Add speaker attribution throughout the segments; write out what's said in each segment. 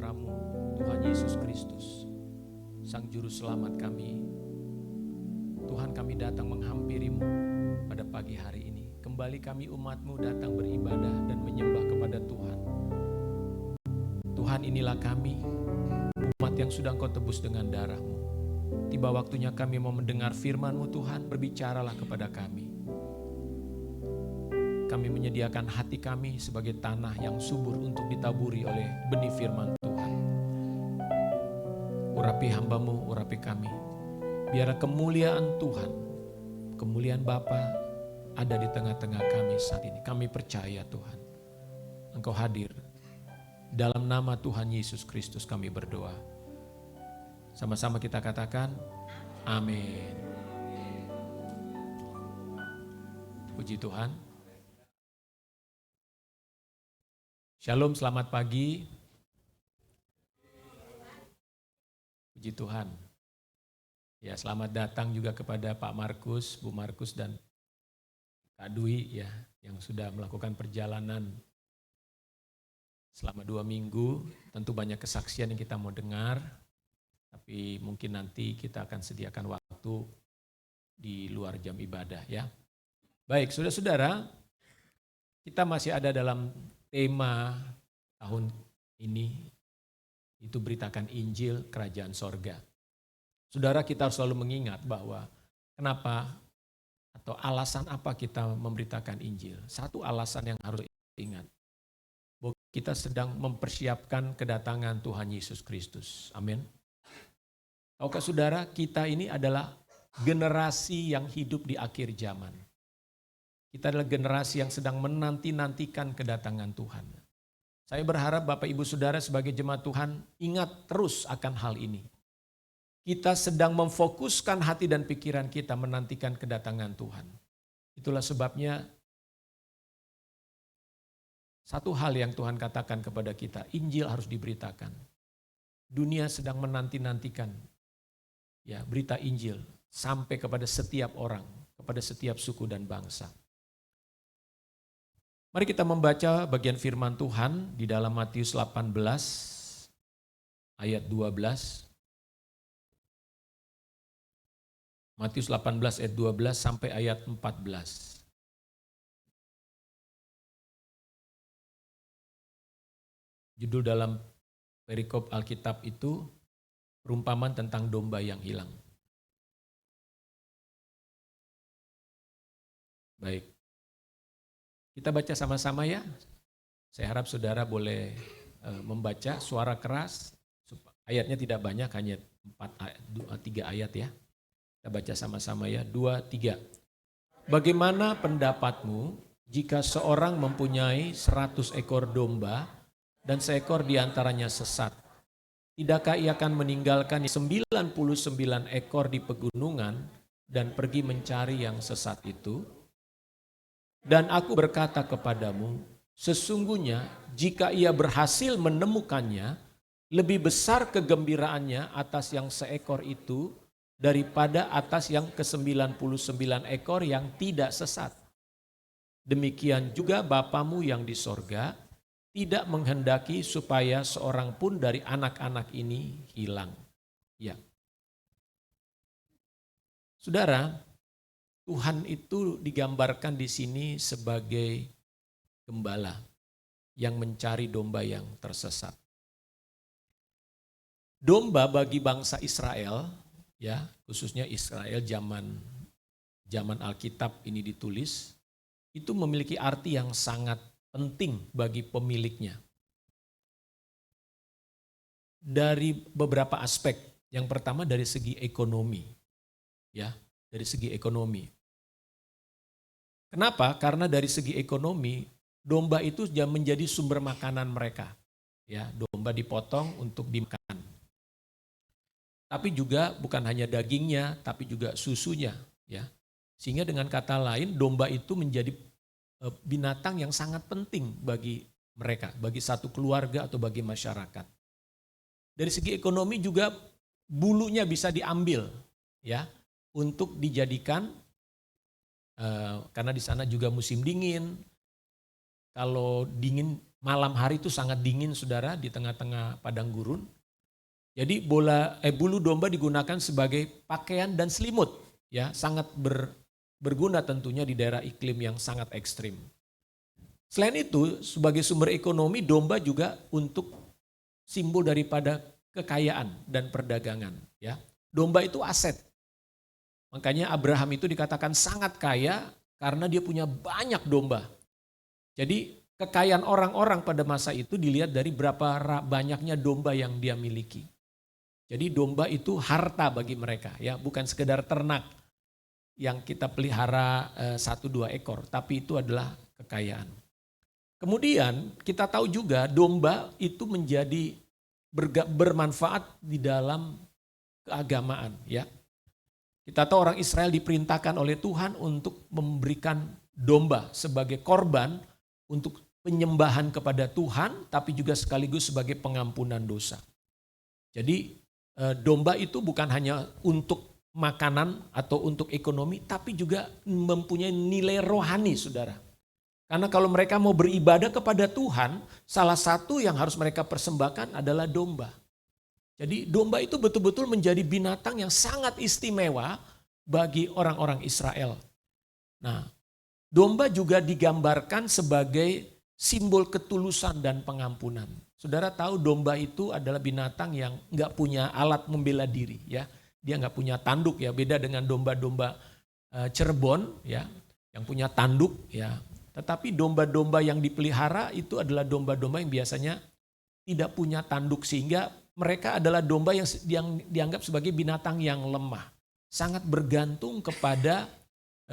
Speaker 1: Putra-Mu, Tuhan Yesus Kristus, Sang Juru Selamat kami. Tuhan, kami datang menghampiri-Mu pada pagi hari ini. Kembali kami umat-Mu datang beribadah dan menyembah kepada Tuhan. Tuhan, inilah kami, umat yang sudah Engkau tebus dengan darah-Mu. Tiba waktunya kami mau mendengar firman-Mu Tuhan, berbicaralah kepada kami. Kami menyediakan hati kami sebagai tanah yang subur untuk ditaburi oleh benih firman Tuhan. Urapi hamba-Mu, urapi kami. Biar kemuliaan Tuhan, kemuliaan Bapa ada di tengah-tengah kami saat ini. Kami percaya Tuhan, Engkau hadir. Dalam nama Tuhan Yesus Kristus kami berdoa. Sama-sama kita katakan, amin. Puji Tuhan. Shalom, selamat pagi. Puji Tuhan. Ya, selamat datang juga kepada Pak Markus, Bu Markus dan Kak Dwi ya, yang sudah melakukan perjalanan selama 2 minggu. Tentu banyak kesaksian yang kita mau dengar, tapi mungkin nanti kita akan sediakan waktu di luar jam ibadah ya. Baik, saudara-saudara, kita masih ada dalam tema tahun ini, itu beritakan Injil Kerajaan Sorga. Saudara, kita harus selalu mengingat bahwa kenapa atau alasan apa kita memberitakan Injil. Satu alasan yang harus ingat, bahwa kita sedang mempersiapkan kedatangan Tuhan Yesus Kristus. Amin. Tahukah saudara, kita ini adalah generasi yang hidup di akhir zaman. Kita adalah generasi yang sedang menanti-nantikan kedatangan Tuhan. Saya berharap Bapak Ibu Saudara sebagai jemaat Tuhan ingat terus akan hal ini. Kita sedang memfokuskan hati dan pikiran kita menantikan kedatangan Tuhan. Itulah sebabnya satu hal yang Tuhan katakan kepada kita, Injil harus diberitakan. Dunia sedang menanti-nantikan ya, berita Injil sampai kepada setiap orang, kepada setiap suku dan bangsa. Mari kita membaca bagian firman Tuhan di dalam Matius 18 ayat 12. Matius 18 ayat 12 sampai ayat 14. Judul dalam perikop Alkitab itu perumpamaan tentang domba yang hilang. Baik. Kita baca sama-sama ya. Saya harap saudara boleh membaca suara keras. Ayatnya tidak banyak, hanya 3 ayat ya. Kita baca sama-sama ya, 2, 3. Bagaimana pendapatmu jika seorang mempunyai 100 ekor domba dan seekor diantaranya sesat? Tidakkah ia akan meninggalkan 99 ekor di pegunungan dan pergi mencari yang sesat itu? Dan aku berkata kepadamu, sesungguhnya jika ia berhasil menemukannya, lebih besar kegembiraannya atas yang seekor itu daripada atas yang ke-99 ekor yang tidak sesat. Demikian juga Bapamu yang di sorga tidak menghendaki supaya seorang pun dari anak-anak ini hilang. Ya. Saudara, Tuhan itu digambarkan di sini sebagai gembala yang mencari domba yang tersesat. Domba bagi bangsa Israel, ya, khususnya Israel zaman Alkitab ini ditulis, itu memiliki arti yang sangat penting bagi pemiliknya. Dari beberapa aspek. Yang pertama dari segi ekonomi. Ya, dari segi ekonomi. Kenapa? Karena dari segi ekonomi, domba itu menjadi sumber makanan mereka. Ya, domba dipotong untuk dimakan. Tapi juga bukan hanya dagingnya, tapi juga susunya. Ya, sehingga dengan kata lain, domba itu menjadi binatang yang sangat penting bagi mereka, bagi satu keluarga atau bagi masyarakat. Dari segi ekonomi juga bulunya bisa diambil, ya, untuk dijadikan. Karena di sana juga musim dingin. Kalau dingin malam hari itu sangat dingin saudara di tengah-tengah padang gurun. Jadi bulu domba digunakan sebagai pakaian dan selimut. Ya, sangat berguna tentunya di daerah iklim yang sangat ekstrim. Selain itu, sebagai sumber ekonomi, domba juga untuk simbol daripada kekayaan dan perdagangan. Ya, domba itu aset. Makanya Abraham itu dikatakan sangat kaya karena dia punya banyak domba. Jadi kekayaan orang-orang pada masa itu dilihat dari berapa banyaknya domba yang dia miliki. Jadi domba itu harta bagi mereka, ya, bukan sekedar ternak yang kita pelihara 1-2 ekor, tapi itu adalah kekayaan. Kemudian kita tahu juga domba itu menjadi bermanfaat di dalam keagamaan, ya. Kita tahu orang Israel diperintahkan oleh Tuhan untuk memberikan domba sebagai korban untuk penyembahan kepada Tuhan, tapi juga sekaligus sebagai pengampunan dosa. Jadi domba itu bukan hanya untuk makanan atau untuk ekonomi, tapi juga mempunyai nilai rohani, saudara. Karena kalau mereka mau beribadah kepada Tuhan, salah satu yang harus mereka persembahkan adalah domba. Jadi domba itu betul-betul menjadi binatang yang sangat istimewa bagi orang-orang Israel. Nah, domba juga digambarkan sebagai simbol ketulusan dan pengampunan. Saudara tahu domba itu adalah binatang yang nggak punya alat membela diri, ya. Dia nggak punya tanduk, ya. Beda dengan domba-domba Cirebon, ya, yang punya tanduk, ya. Tetapi domba-domba yang dipelihara itu adalah domba-domba yang biasanya tidak punya tanduk, sehingga mereka adalah domba yang dianggap sebagai binatang yang lemah, sangat bergantung kepada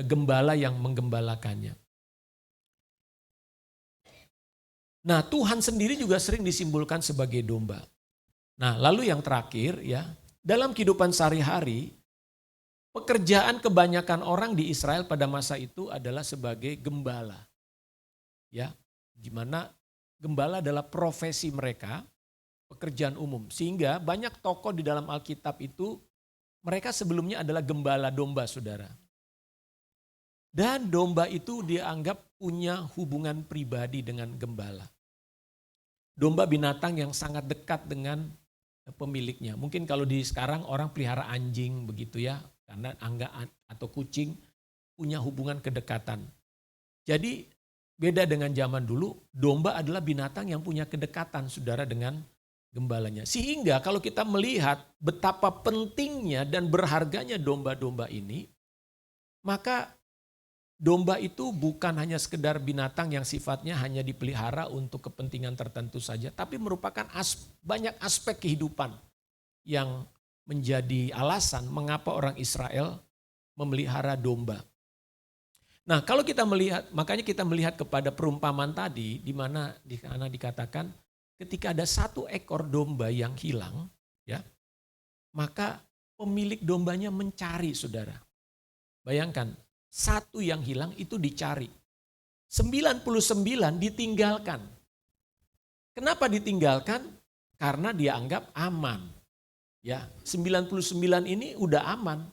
Speaker 1: gembala yang menggembalakannya. Nah, Tuhan sendiri juga sering disimbolkan sebagai domba. Nah, lalu yang terakhir, ya, dalam kehidupan sehari-hari, pekerjaan kebanyakan orang di Israel pada masa itu adalah sebagai gembala. Ya, di mana gembala adalah profesi mereka, pekerjaan umum. Sehingga banyak tokoh di dalam Alkitab itu mereka sebelumnya adalah gembala domba, saudara. Dan domba itu dianggap punya hubungan pribadi dengan gembala. Domba binatang yang sangat dekat dengan pemiliknya. Mungkin kalau di sekarang orang pelihara anjing begitu, ya, karena angga atau kucing punya hubungan kedekatan. Jadi beda dengan zaman dulu, domba adalah binatang yang punya kedekatan, saudara, dengan gembalanya. Sehingga kalau kita melihat betapa pentingnya dan berharganya domba-domba ini, maka domba itu bukan hanya sekedar binatang yang sifatnya hanya dipelihara untuk kepentingan tertentu saja, tapi merupakan banyak aspek kehidupan yang menjadi alasan mengapa orang Israel memelihara domba. Nah, kalau kita melihat, makanya kita melihat kepada perumpamaan tadi, di mana dikatakan ketika ada 1 ekor domba yang hilang, ya, maka pemilik dombanya mencari, saudara. Bayangkan, 1 yang hilang itu dicari. 99 ditinggalkan. Kenapa ditinggalkan? Karena dia anggap aman. Ya, 99 ini udah aman.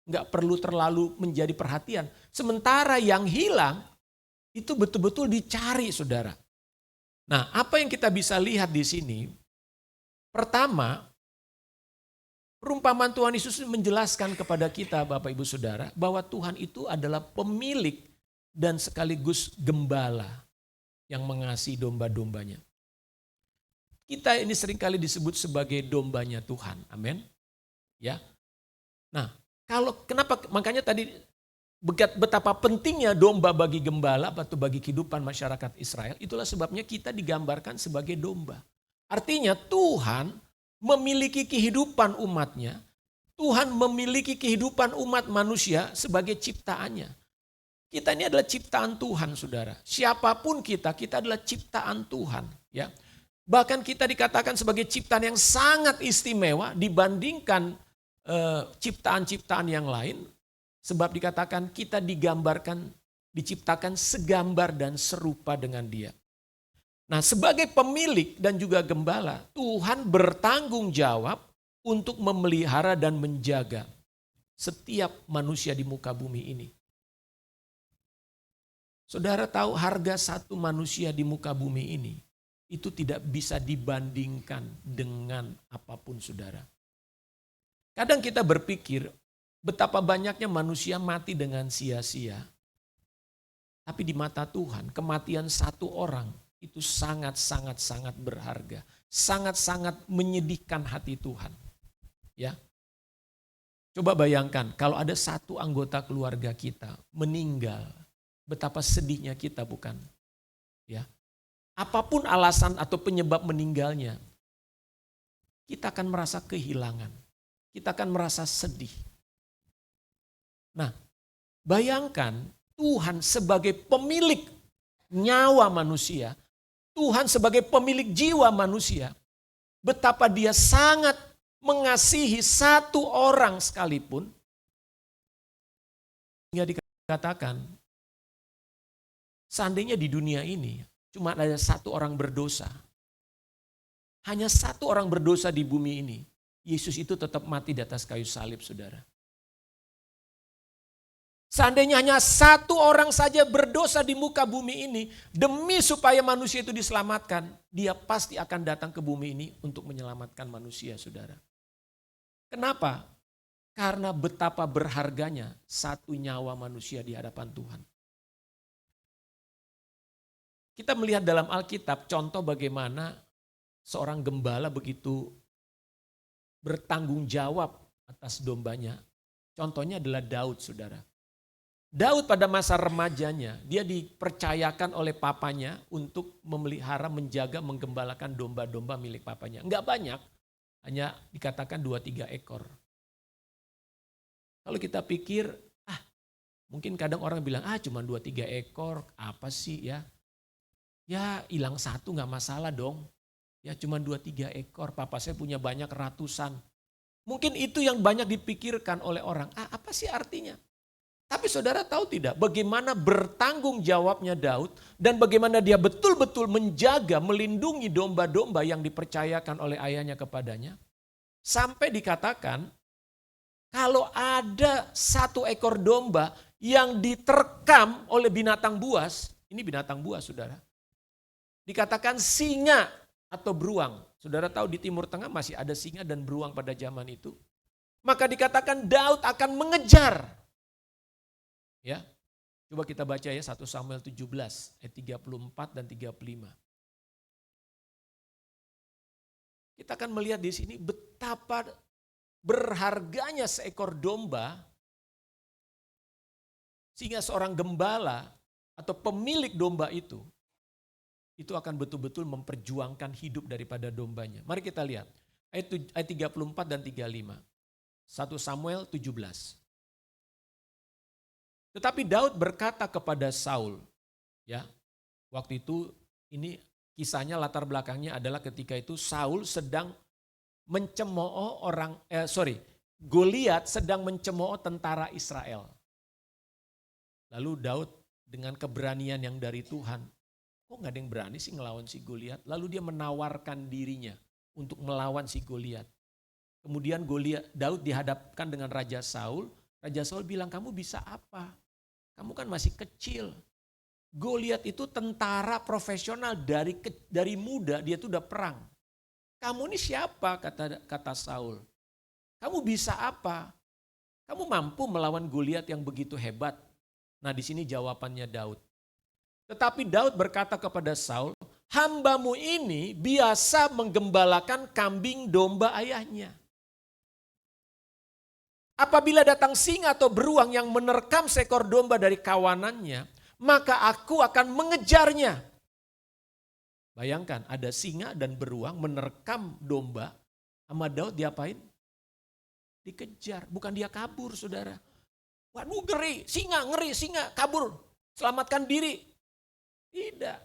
Speaker 1: Nggak perlu terlalu menjadi perhatian. Sementara yang hilang itu betul-betul dicari, saudara. Nah, apa yang kita bisa lihat di sini? Pertama, perumpamaan Tuhan Yesus menjelaskan kepada kita, Bapak Ibu Saudara, bahwa Tuhan itu adalah pemilik dan sekaligus gembala yang mengasihi domba-dombanya. Kita ini seringkali disebut sebagai dombanya Tuhan. Amin. Ya. Nah, makanya tadi betapa pentingnya domba bagi gembala atau bagi kehidupan masyarakat Israel, itulah sebabnya kita digambarkan sebagai domba. Artinya Tuhan memiliki kehidupan umatnya, Tuhan memiliki kehidupan umat manusia sebagai ciptaannya. Kita ini adalah ciptaan Tuhan, saudara. Siapapun kita adalah ciptaan Tuhan. Ya. Bahkan kita dikatakan sebagai ciptaan yang sangat istimewa dibandingkan ciptaan-ciptaan yang lain. Sebab dikatakan kita diciptakan segambar dan serupa dengan Dia. Nah, sebagai pemilik dan juga gembala, Tuhan bertanggung jawab untuk memelihara dan menjaga setiap manusia di muka bumi ini. Saudara tahu harga 1 manusia di muka bumi ini itu tidak bisa dibandingkan dengan apapun, saudara. Kadang kita berpikir betapa banyaknya manusia mati dengan sia-sia. Tapi di mata Tuhan, kematian satu orang itu sangat berharga. Sangat menyedihkan hati Tuhan. Ya. Coba bayangkan kalau ada satu anggota keluarga kita meninggal, betapa sedihnya kita, bukan? Ya. Apapun alasan atau penyebab meninggalnya, kita akan merasa kehilangan. Kita akan merasa sedih. Nah, bayangkan Tuhan sebagai pemilik nyawa manusia, Tuhan sebagai pemilik jiwa manusia, betapa Dia sangat mengasihi satu orang sekalipun, hingga dikatakan, seandainya di dunia ini cuma ada satu orang berdosa, hanya satu orang berdosa di bumi ini, Yesus itu tetap mati di atas kayu salib, saudara. Seandainya hanya satu orang saja berdosa di muka bumi ini, demi supaya manusia itu diselamatkan, Dia pasti akan datang ke bumi ini untuk menyelamatkan manusia, saudara. Kenapa? Karena betapa berharganya satu nyawa manusia di hadapan Tuhan. Kita melihat dalam Alkitab contoh bagaimana seorang gembala begitu bertanggung jawab atas dombanya. Contohnya adalah Daud, saudara. Daud pada masa remajanya, dia dipercayakan oleh papanya untuk memelihara, menjaga, menggembalakan domba-domba milik papanya. Enggak banyak, hanya dikatakan 2-3 ekor. Kalau kita pikir, mungkin kadang orang bilang, cuma 2-3 ekor, apa sih ya? Ya hilang satu gak masalah dong. Ya cuma 2-3 ekor, papa saya punya banyak ratusan. Mungkin itu yang banyak dipikirkan oleh orang. Apa sih artinya? Tapi saudara tahu tidak bagaimana bertanggung jawabnya Daud dan bagaimana dia betul-betul menjaga, melindungi domba-domba yang dipercayakan oleh ayahnya kepadanya. Sampai dikatakan kalau ada satu ekor domba yang diterkam oleh binatang buas, ini binatang buas, saudara. Dikatakan singa atau beruang. Saudara tahu di Timur Tengah masih ada singa dan beruang pada zaman itu. Maka dikatakan Daud akan mengejar. Ya, coba kita baca ya 1 Samuel 17 ayat 34 dan 35. Kita akan melihat di sini betapa berharganya seekor domba sehingga seorang gembala atau pemilik domba itu akan betul-betul memperjuangkan hidup daripada dombanya. Mari kita lihat ayat 34 dan 35. 1 Samuel 17. Tetapi Daud berkata kepada Saul, ya, waktu itu ini kisahnya latar belakangnya adalah ketika itu Saul sedang mencemooh Goliat sedang mencemooh tentara Israel. Lalu Daud dengan keberanian yang dari Tuhan, kok gak ada yang berani sih ngelawan si Goliat? Lalu dia menawarkan dirinya untuk melawan si Goliat. Kemudian Daud dihadapkan dengan Raja Saul. Raja Saul bilang, kamu bisa apa? Kamu kan masih kecil. Goliat itu tentara profesional dari muda, dia tuh udah perang. Kamu ini siapa? Kata Saul. Kamu bisa apa? Kamu mampu melawan Goliat yang begitu hebat? Nah di sini jawabannya Daud. Tetapi Daud berkata kepada Saul, hambamu ini biasa menggembalakan kambing domba ayahnya. Apabila datang singa atau beruang yang menerkam seekor domba dari kawanannya, maka aku akan mengejarnya. Bayangkan ada singa dan beruang menerkam domba, sama Daud diapain? Dikejar, bukan dia kabur, saudara. Waduh ngeri, singa, kabur, selamatkan diri. Tidak.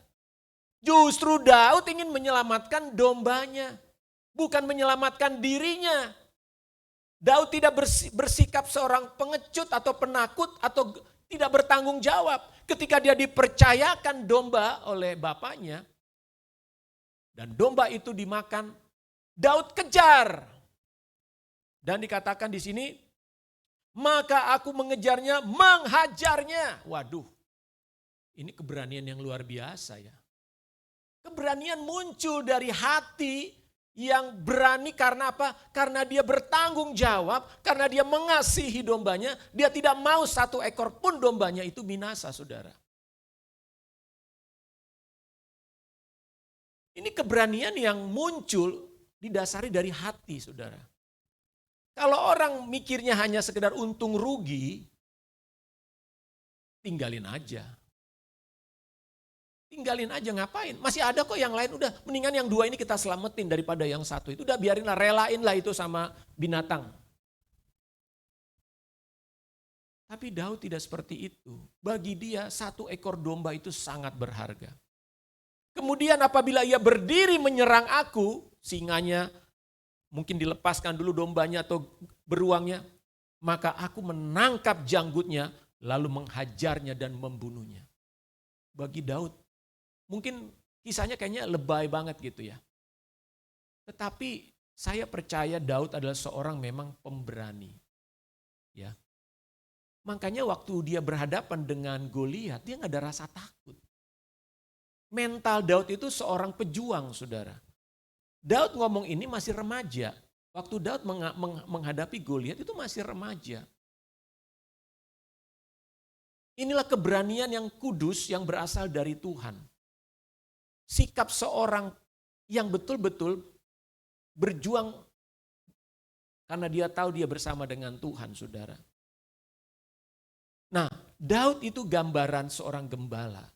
Speaker 1: Justru Daud ingin menyelamatkan dombanya, bukan menyelamatkan dirinya. Daud tidak bersikap seorang pengecut atau penakut atau tidak bertanggung jawab. Ketika dia dipercayakan domba oleh bapaknya dan domba itu dimakan, Daud kejar. Dan dikatakan di sini, maka aku mengejarnya, menghajarnya. Waduh, ini keberanian yang luar biasa ya. Keberanian muncul dari hati yang berani karena apa? Karena dia bertanggung jawab, karena dia mengasihi dombanya, dia tidak mau satu ekor pun dombanya itu binasa, saudara. Ini keberanian yang muncul didasari dari hati, saudara. Kalau orang mikirnya hanya sekedar untung rugi, tinggalin aja. Tinggalin aja, ngapain? Masih ada kok yang lain, udah mendingan yang dua ini kita selamatin daripada yang satu. Itu udah biarinlah, relainlah itu sama binatang. Tapi Daud tidak seperti itu. Bagi dia satu ekor domba itu sangat berharga. Kemudian apabila ia berdiri menyerang aku, singanya mungkin dilepaskan dulu dombanya atau beruangnya, maka aku menangkap janggutnya lalu menghajarnya dan membunuhnya. Bagi Daud, mungkin kisahnya kayaknya lebay banget gitu ya. Tetapi saya percaya Daud adalah seorang memang pemberani. Ya. Makanya waktu dia berhadapan dengan Goliat, dia nggak ada rasa takut. Mental Daud itu seorang pejuang, saudara. Daud ngomong ini masih remaja. Waktu Daud menghadapi Goliat itu masih remaja. Inilah keberanian yang kudus yang berasal dari Tuhan. Sikap seorang yang betul-betul berjuang karena dia tahu dia bersama dengan Tuhan, saudara. Nah, Daud itu gambaran seorang gembala.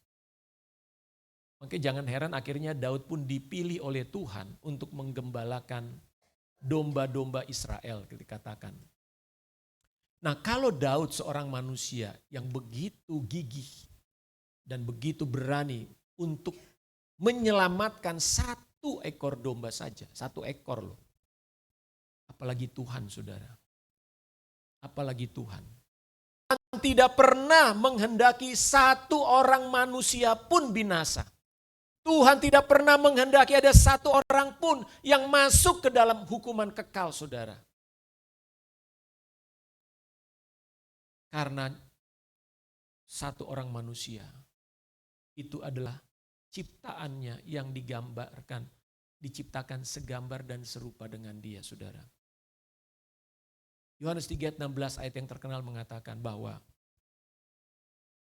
Speaker 1: Makanya jangan heran akhirnya Daud pun dipilih oleh Tuhan untuk menggembalakan domba-domba Israel, dikatakan. Nah, kalau Daud seorang manusia yang begitu gigih dan begitu berani untuk menyelamatkan satu ekor domba saja, satu ekor loh. Apalagi Tuhan, saudara. Apalagi Tuhan. Tidak pernah menghendaki satu orang manusia pun binasa. Tuhan tidak pernah menghendaki ada satu orang pun yang masuk ke dalam hukuman kekal, saudara. Karena satu orang manusia itu adalah ciptaannya yang digambarkan, diciptakan segambar dan serupa dengan dia, saudara. Yohanes 3:16 ayat yang terkenal mengatakan bahwa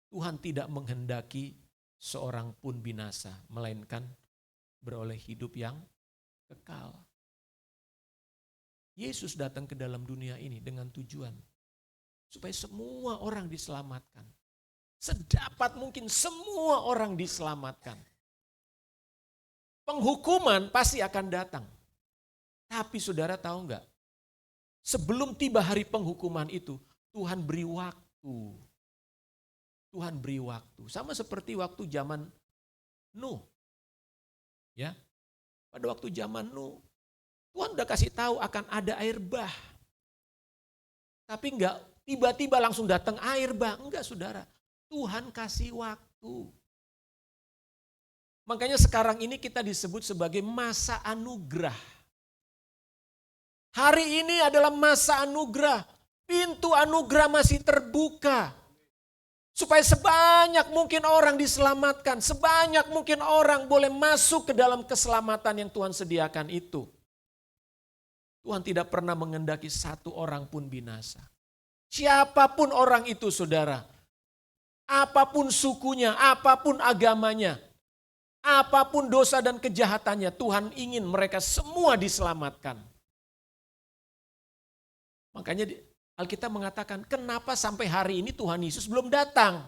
Speaker 1: Tuhan tidak menghendaki seorang pun binasa, melainkan beroleh hidup yang kekal. Yesus datang ke dalam dunia ini dengan tujuan supaya semua orang diselamatkan. Sedapat mungkin semua orang diselamatkan. Penghukuman pasti akan datang. Tapi saudara tahu enggak? Sebelum tiba hari penghukuman itu, Tuhan beri waktu. Tuhan beri waktu. Sama seperti waktu zaman Nuh. Ya. Pada waktu zaman Nuh, Tuhan udah kasih tahu akan ada air bah. Tapi enggak tiba-tiba langsung datang air bah. Enggak, saudara. Tuhan kasih waktu. Makanya sekarang ini kita disebut sebagai masa anugerah. Hari ini adalah masa anugerah. Pintu anugerah masih terbuka. Supaya sebanyak mungkin orang diselamatkan. Sebanyak mungkin orang boleh masuk ke dalam keselamatan yang Tuhan sediakan itu. Tuhan tidak pernah mengendaki satu orang pun binasa. Siapapun orang itu, saudara. Apapun sukunya, apapun agamanya. Apapun dosa dan kejahatannya, Tuhan ingin mereka semua diselamatkan. Makanya Alkitab mengatakan, kenapa sampai hari ini Tuhan Yesus belum datang?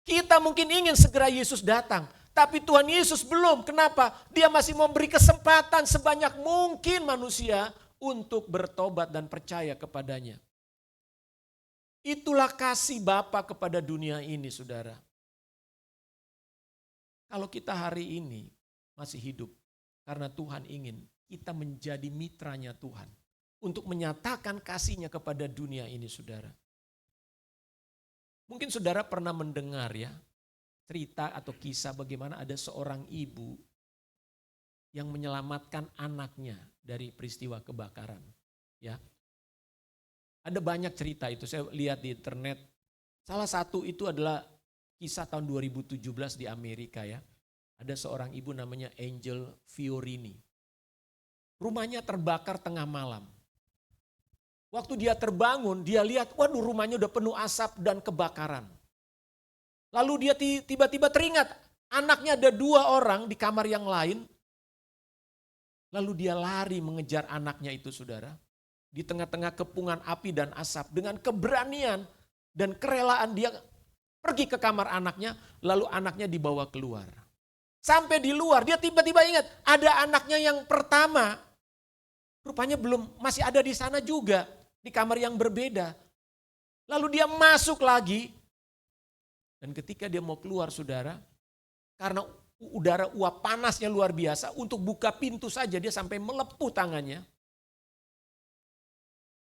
Speaker 1: Kita mungkin ingin segera Yesus datang, tapi Tuhan Yesus belum. Kenapa? Dia masih memberi kesempatan sebanyak mungkin manusia untuk bertobat dan percaya kepadanya. Itulah kasih Bapa kepada dunia ini, saudara. Kalau kita hari ini masih hidup, karena Tuhan ingin kita menjadi mitranya Tuhan. Untuk menyatakan kasihnya kepada dunia ini, saudara. Mungkin saudara pernah mendengar ya, cerita atau kisah bagaimana ada seorang ibu yang menyelamatkan anaknya dari peristiwa kebakaran. Ya, ada banyak cerita itu, saya lihat di internet. Salah satu itu adalah kisah tahun 2017 di Amerika ya. Ada seorang ibu namanya Angel Fiorini. Rumahnya terbakar tengah malam. Waktu dia terbangun, dia lihat, waduh rumahnya udah penuh asap dan kebakaran. Lalu dia tiba-tiba teringat, anaknya ada 2 orang di kamar yang lain. Lalu dia lari mengejar anaknya itu, saudara. Di tengah-tengah kepungan api dan asap, dengan keberanian dan kerelaan dia pergi ke kamar anaknya, lalu anaknya dibawa keluar. Sampai di luar, dia tiba-tiba ingat, ada anaknya yang pertama. Rupanya masih ada di sana juga, di kamar yang berbeda. Lalu dia masuk lagi, dan ketika dia mau keluar, saudara, karena udara uap panasnya luar biasa, untuk buka pintu saja dia sampai melepuh tangannya.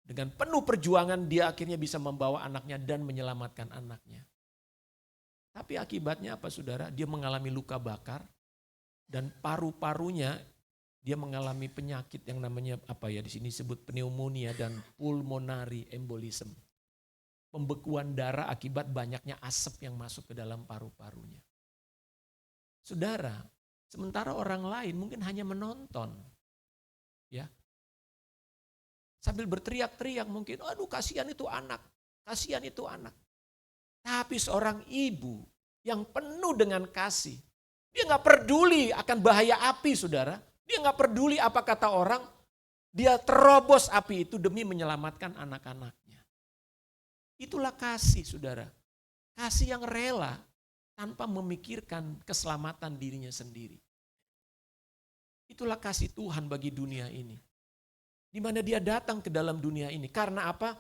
Speaker 1: Dengan penuh perjuangan dia akhirnya bisa membawa anaknya dan menyelamatkan anaknya. Tapi akibatnya apa, saudara? Dia mengalami luka bakar dan paru-parunya dia mengalami penyakit yang namanya di sini disebut pneumonia dan pulmonary embolism. Pembekuan darah akibat banyaknya asap yang masuk ke dalam paru-parunya. Saudara, sementara orang lain mungkin hanya menonton. Ya. Sambil berteriak-teriak mungkin, aduh kasihan itu anak, kasihan itu anak. Tapi seorang ibu yang penuh dengan kasih, dia gak peduli akan bahaya api, saudara. Dia gak peduli apa kata orang, dia terobos api itu demi menyelamatkan anak-anaknya. Itulah kasih, saudara. Kasih yang rela tanpa memikirkan keselamatan dirinya sendiri. Itulah kasih Tuhan bagi dunia ini. Di mana dia datang ke dalam dunia ini. Karena apa?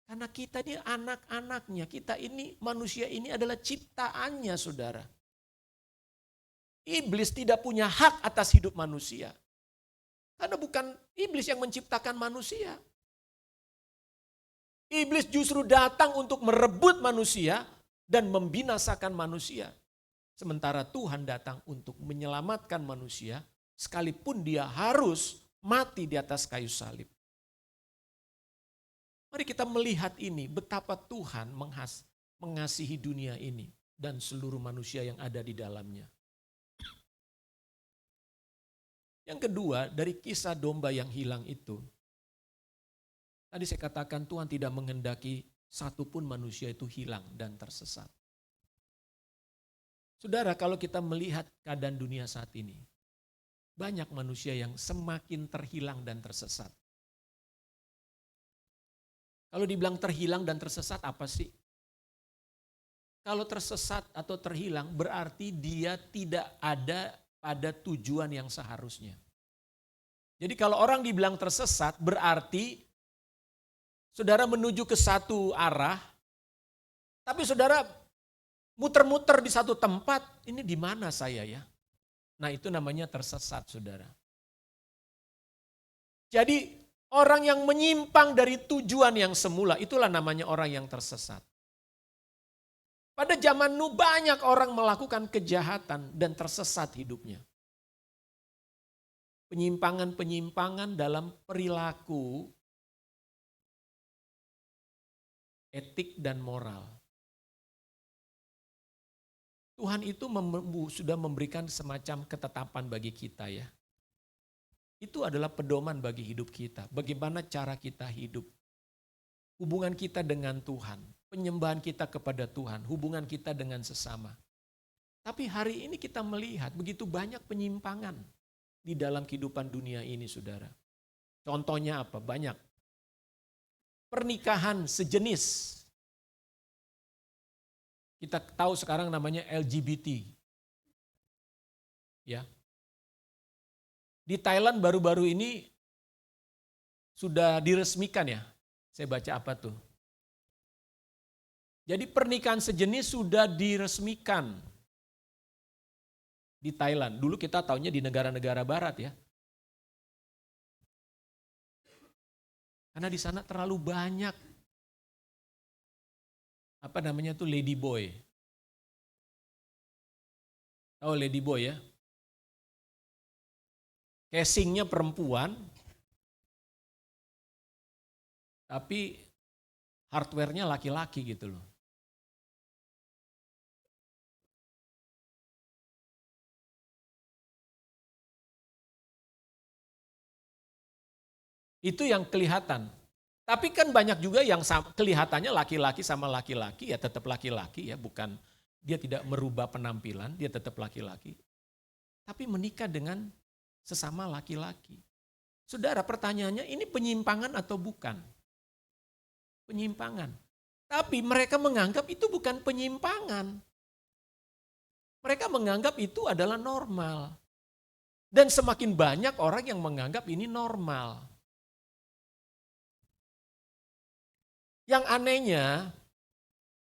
Speaker 1: Karena kita ini anak-anaknya, kita ini manusia ini adalah ciptaannya, saudara. Iblis tidak punya hak atas hidup manusia. Karena bukan iblis yang menciptakan manusia. Iblis justru datang untuk merebut manusia dan membinasakan manusia. Sementara Tuhan datang untuk menyelamatkan manusia, sekalipun dia harus mati di atas kayu salib. Mari kita melihat ini, betapa Tuhan mengasihi dunia ini dan seluruh manusia yang ada di dalamnya. Yang kedua, dari kisah domba yang hilang itu, tadi saya katakan Tuhan tidak menghendaki satupun manusia itu hilang dan tersesat. Saudara, kalau kita melihat keadaan dunia saat ini, banyak manusia yang semakin terhilang dan tersesat. Kalau dibilang terhilang dan tersesat apa sih? Kalau tersesat atau terhilang berarti dia tidak ada pada tujuan yang seharusnya. Jadi kalau orang dibilang tersesat berarti saudara menuju ke satu arah, tapi saudara muter-muter di satu tempat, ini di mana saya ya? Nah itu namanya tersesat, saudara. Jadi orang yang menyimpang dari tujuan yang semula, itulah namanya orang yang tersesat. Pada zaman Nuh banyak orang melakukan kejahatan dan tersesat hidupnya. Penyimpangan-penyimpangan dalam perilaku, etik dan moral. Tuhan itu sudah memberikan semacam ketetapan bagi kita ya. Itu adalah pedoman bagi hidup kita. Bagaimana cara kita hidup. Hubungan kita dengan Tuhan. Penyembahan kita kepada Tuhan. Hubungan kita dengan sesama. Tapi hari ini kita melihat begitu banyak penyimpangan di dalam kehidupan dunia ini, saudara. Contohnya apa? Banyak. Pernikahan sejenis. Kita tahu sekarang namanya LGBT. Ya. Di Thailand baru-baru ini sudah diresmikan ya. Saya baca apa tuh. Jadi pernikahan sejenis sudah diresmikan di Thailand. Dulu kita taunya di negara-negara barat ya. Karena di sana terlalu banyak lady boy. Tahu lady boy ya? Casingnya perempuan, tapi hardware-nya laki-laki gitu loh. Itu yang kelihatan. Tapi kan banyak juga yang kelihatannya laki-laki sama laki-laki, ya tetap laki-laki ya, bukan dia tidak merubah penampilan, dia tetap laki-laki. Tapi menikah dengan sesama laki-laki. Saudara, pertanyaannya ini penyimpangan atau bukan? Penyimpangan. Tapi mereka menganggap itu bukan penyimpangan. Mereka menganggap itu adalah normal. Dan semakin banyak orang yang menganggap ini normal. Yang anehnya,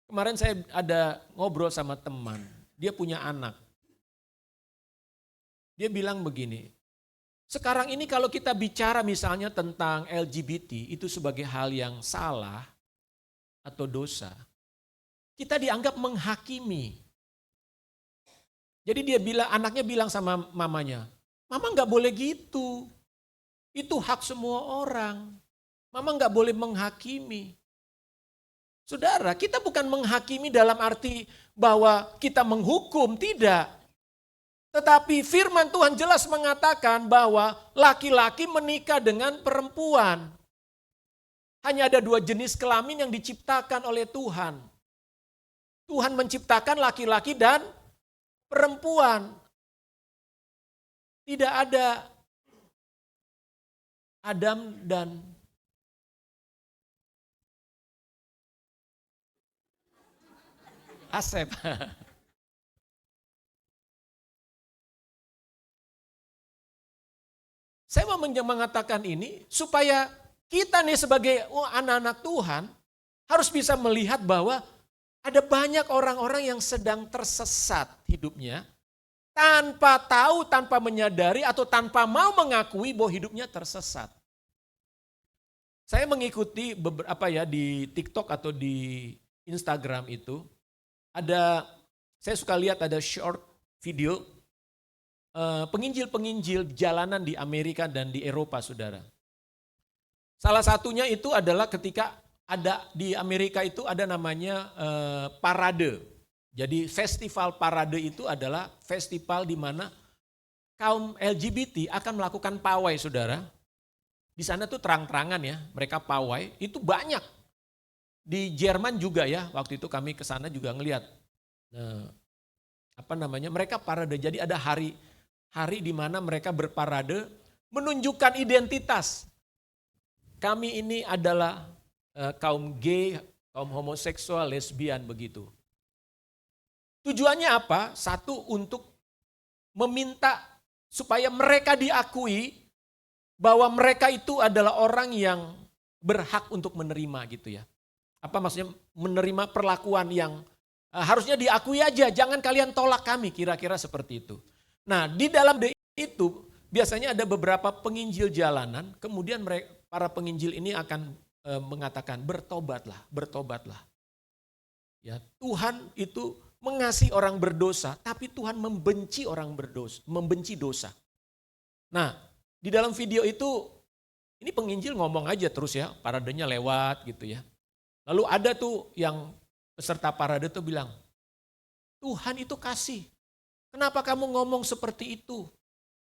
Speaker 1: kemarin saya ada ngobrol sama teman, dia punya anak. Dia bilang begini, sekarang ini kalau kita bicara misalnya tentang LGBT itu sebagai hal yang salah atau dosa, kita dianggap menghakimi. Jadi anaknya bilang sama mamanya, mama nggak boleh gitu, itu hak semua orang, mama nggak boleh menghakimi. Saudara, kita bukan menghakimi dalam arti bahwa kita menghukum, tidak. Tetapi firman Tuhan jelas mengatakan bahwa laki-laki menikah dengan perempuan. Hanya ada 2 jenis kelamin yang diciptakan oleh Tuhan. Tuhan menciptakan laki-laki dan perempuan. Tidak ada Adam dan Asep. Saya mau mengatakan ini supaya kita nih sebagai anak-anak Tuhan harus bisa melihat bahwa ada banyak orang-orang yang sedang tersesat hidupnya tanpa tahu, tanpa menyadari atau tanpa mau mengakui bahwa hidupnya tersesat. Saya mengikuti beberapa ya di TikTok atau di Instagram itu. Saya suka lihat ada short video penginjil-penginjil jalanan di Amerika dan di Eropa, saudara. Salah satunya itu adalah ketika ada di Amerika itu ada namanya parade. Jadi festival parade itu adalah festival di mana kaum LGBT akan melakukan pawai, saudara. Di sana tuh terang-terangan ya, mereka pawai, itu banyak. Di Jerman juga ya, waktu itu kami ke sana juga ngelihat. Mereka parade. Jadi ada hari di mana mereka berparade menunjukkan identitas. Kami ini adalah kaum gay, kaum homoseksual, lesbian begitu. Tujuannya apa? Satu, untuk meminta supaya mereka diakui bahwa mereka itu adalah orang yang berhak untuk menerima gitu ya. Apa maksudnya menerima perlakuan yang harusnya diakui aja, jangan kalian tolak kami, kira-kira seperti itu. Nah, di dalam itu biasanya ada beberapa penginjil jalanan, kemudian para penginjil ini akan mengatakan bertobatlah, bertobatlah. Ya, Tuhan itu mengasihi orang berdosa, tapi Tuhan membenci orang berdosa, membenci dosa. Nah, di dalam video itu ini penginjil ngomong aja terus ya, paradenya lewat gitu ya. Lalu ada tuh yang peserta parade tuh bilang, Tuhan itu kasih. Kenapa kamu ngomong seperti itu?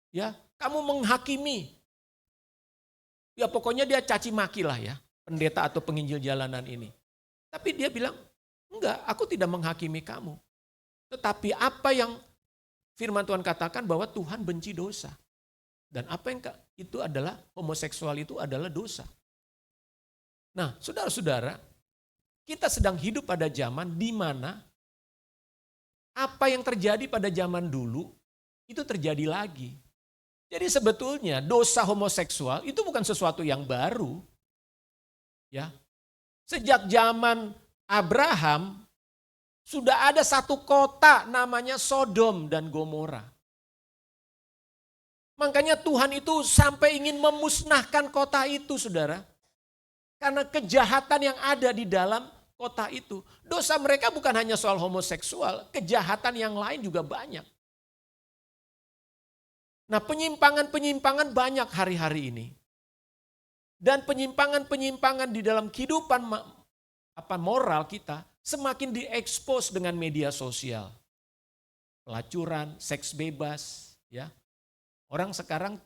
Speaker 1: Ya, kamu menghakimi. Ya pokoknya dia caci maki lah ya, pendeta atau penginjil jalanan ini. Tapi dia bilang, enggak, aku tidak menghakimi kamu. Tetapi apa yang firman Tuhan katakan bahwa Tuhan benci dosa. Dan apa yang itu adalah, homoseksual itu adalah dosa. Nah, saudara-saudara, kita sedang hidup pada zaman di mana apa yang terjadi pada zaman dulu itu terjadi lagi. Jadi sebetulnya dosa homoseksual itu bukan sesuatu yang baru. Ya. Sejak zaman Abraham sudah ada satu kota namanya Sodom dan Gomora. Makanya Tuhan itu sampai ingin memusnahkan kota itu, saudara. Karena kejahatan yang ada di dalam kota itu. Dosa mereka bukan hanya soal homoseksual, kejahatan yang lain juga banyak. Nah, penyimpangan-penyimpangan banyak hari-hari ini. Dan penyimpangan-penyimpangan di dalam kehidupan moral kita semakin diekspos dengan media sosial. Pelacuran, seks bebas, ya. Orang sekarang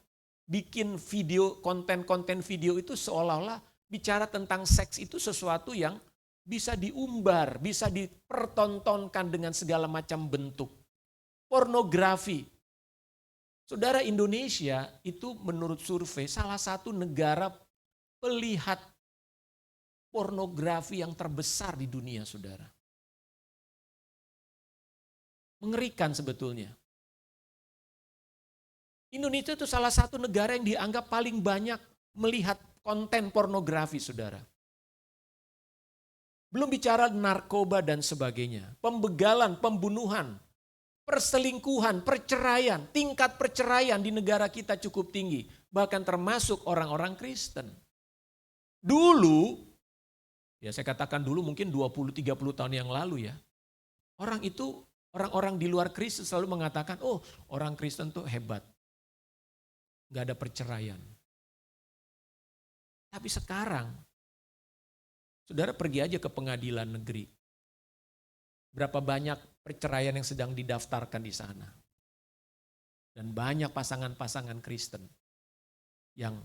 Speaker 1: bikin video, konten-konten video itu seolah-olah bicara tentang seks itu sesuatu yang bisa diumbar, bisa dipertontonkan dengan segala macam bentuk. Pornografi. Saudara, Indonesia itu menurut survei salah satu negara pelihat pornografi yang terbesar di dunia, saudara. Mengerikan sebetulnya. Indonesia itu salah satu negara yang dianggap paling banyak melihat konten pornografi, saudara. Belum bicara narkoba dan sebagainya, pembegalan, pembunuhan, perselingkuhan, perceraian, tingkat perceraian di negara kita cukup tinggi, bahkan termasuk orang-orang Kristen. Dulu, ya saya katakan dulu mungkin 20-30 tahun yang lalu ya, orang-orang di luar Kristen selalu mengatakan, oh orang Kristen tuh hebat, gak ada perceraian. Tapi sekarang, saudara pergi aja ke pengadilan negeri. Berapa banyak perceraian yang sedang didaftarkan di sana. Dan banyak pasangan-pasangan Kristen yang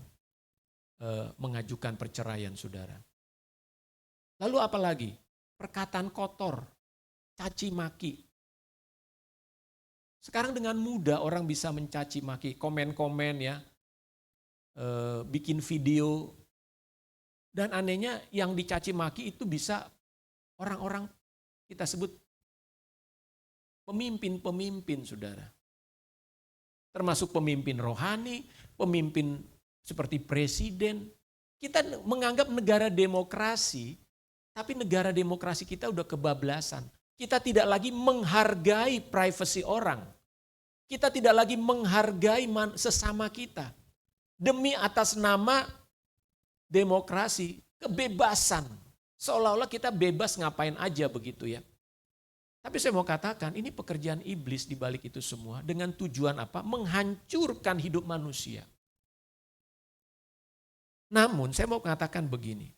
Speaker 1: mengajukan perceraian, saudara. Lalu apa lagi? Perkataan kotor, caci maki. Sekarang dengan mudah orang bisa mencaci maki, komen-komen ya, bikin video. Dan anehnya yang dicaci maki itu bisa orang-orang kita sebut pemimpin-pemimpin, saudara. Termasuk pemimpin rohani, pemimpin seperti presiden. Kita menganggap negara demokrasi, tapi negara demokrasi kita udah kebablasan. Kita tidak lagi menghargai privasi orang. Kita tidak lagi menghargai sesama kita. Demi atas nama demokrasi, kebebasan. Seolah-olah kita bebas ngapain aja begitu ya. Tapi saya mau katakan ini pekerjaan iblis di balik itu semua dengan tujuan apa? Menghancurkan hidup manusia. Namun saya mau katakan begini.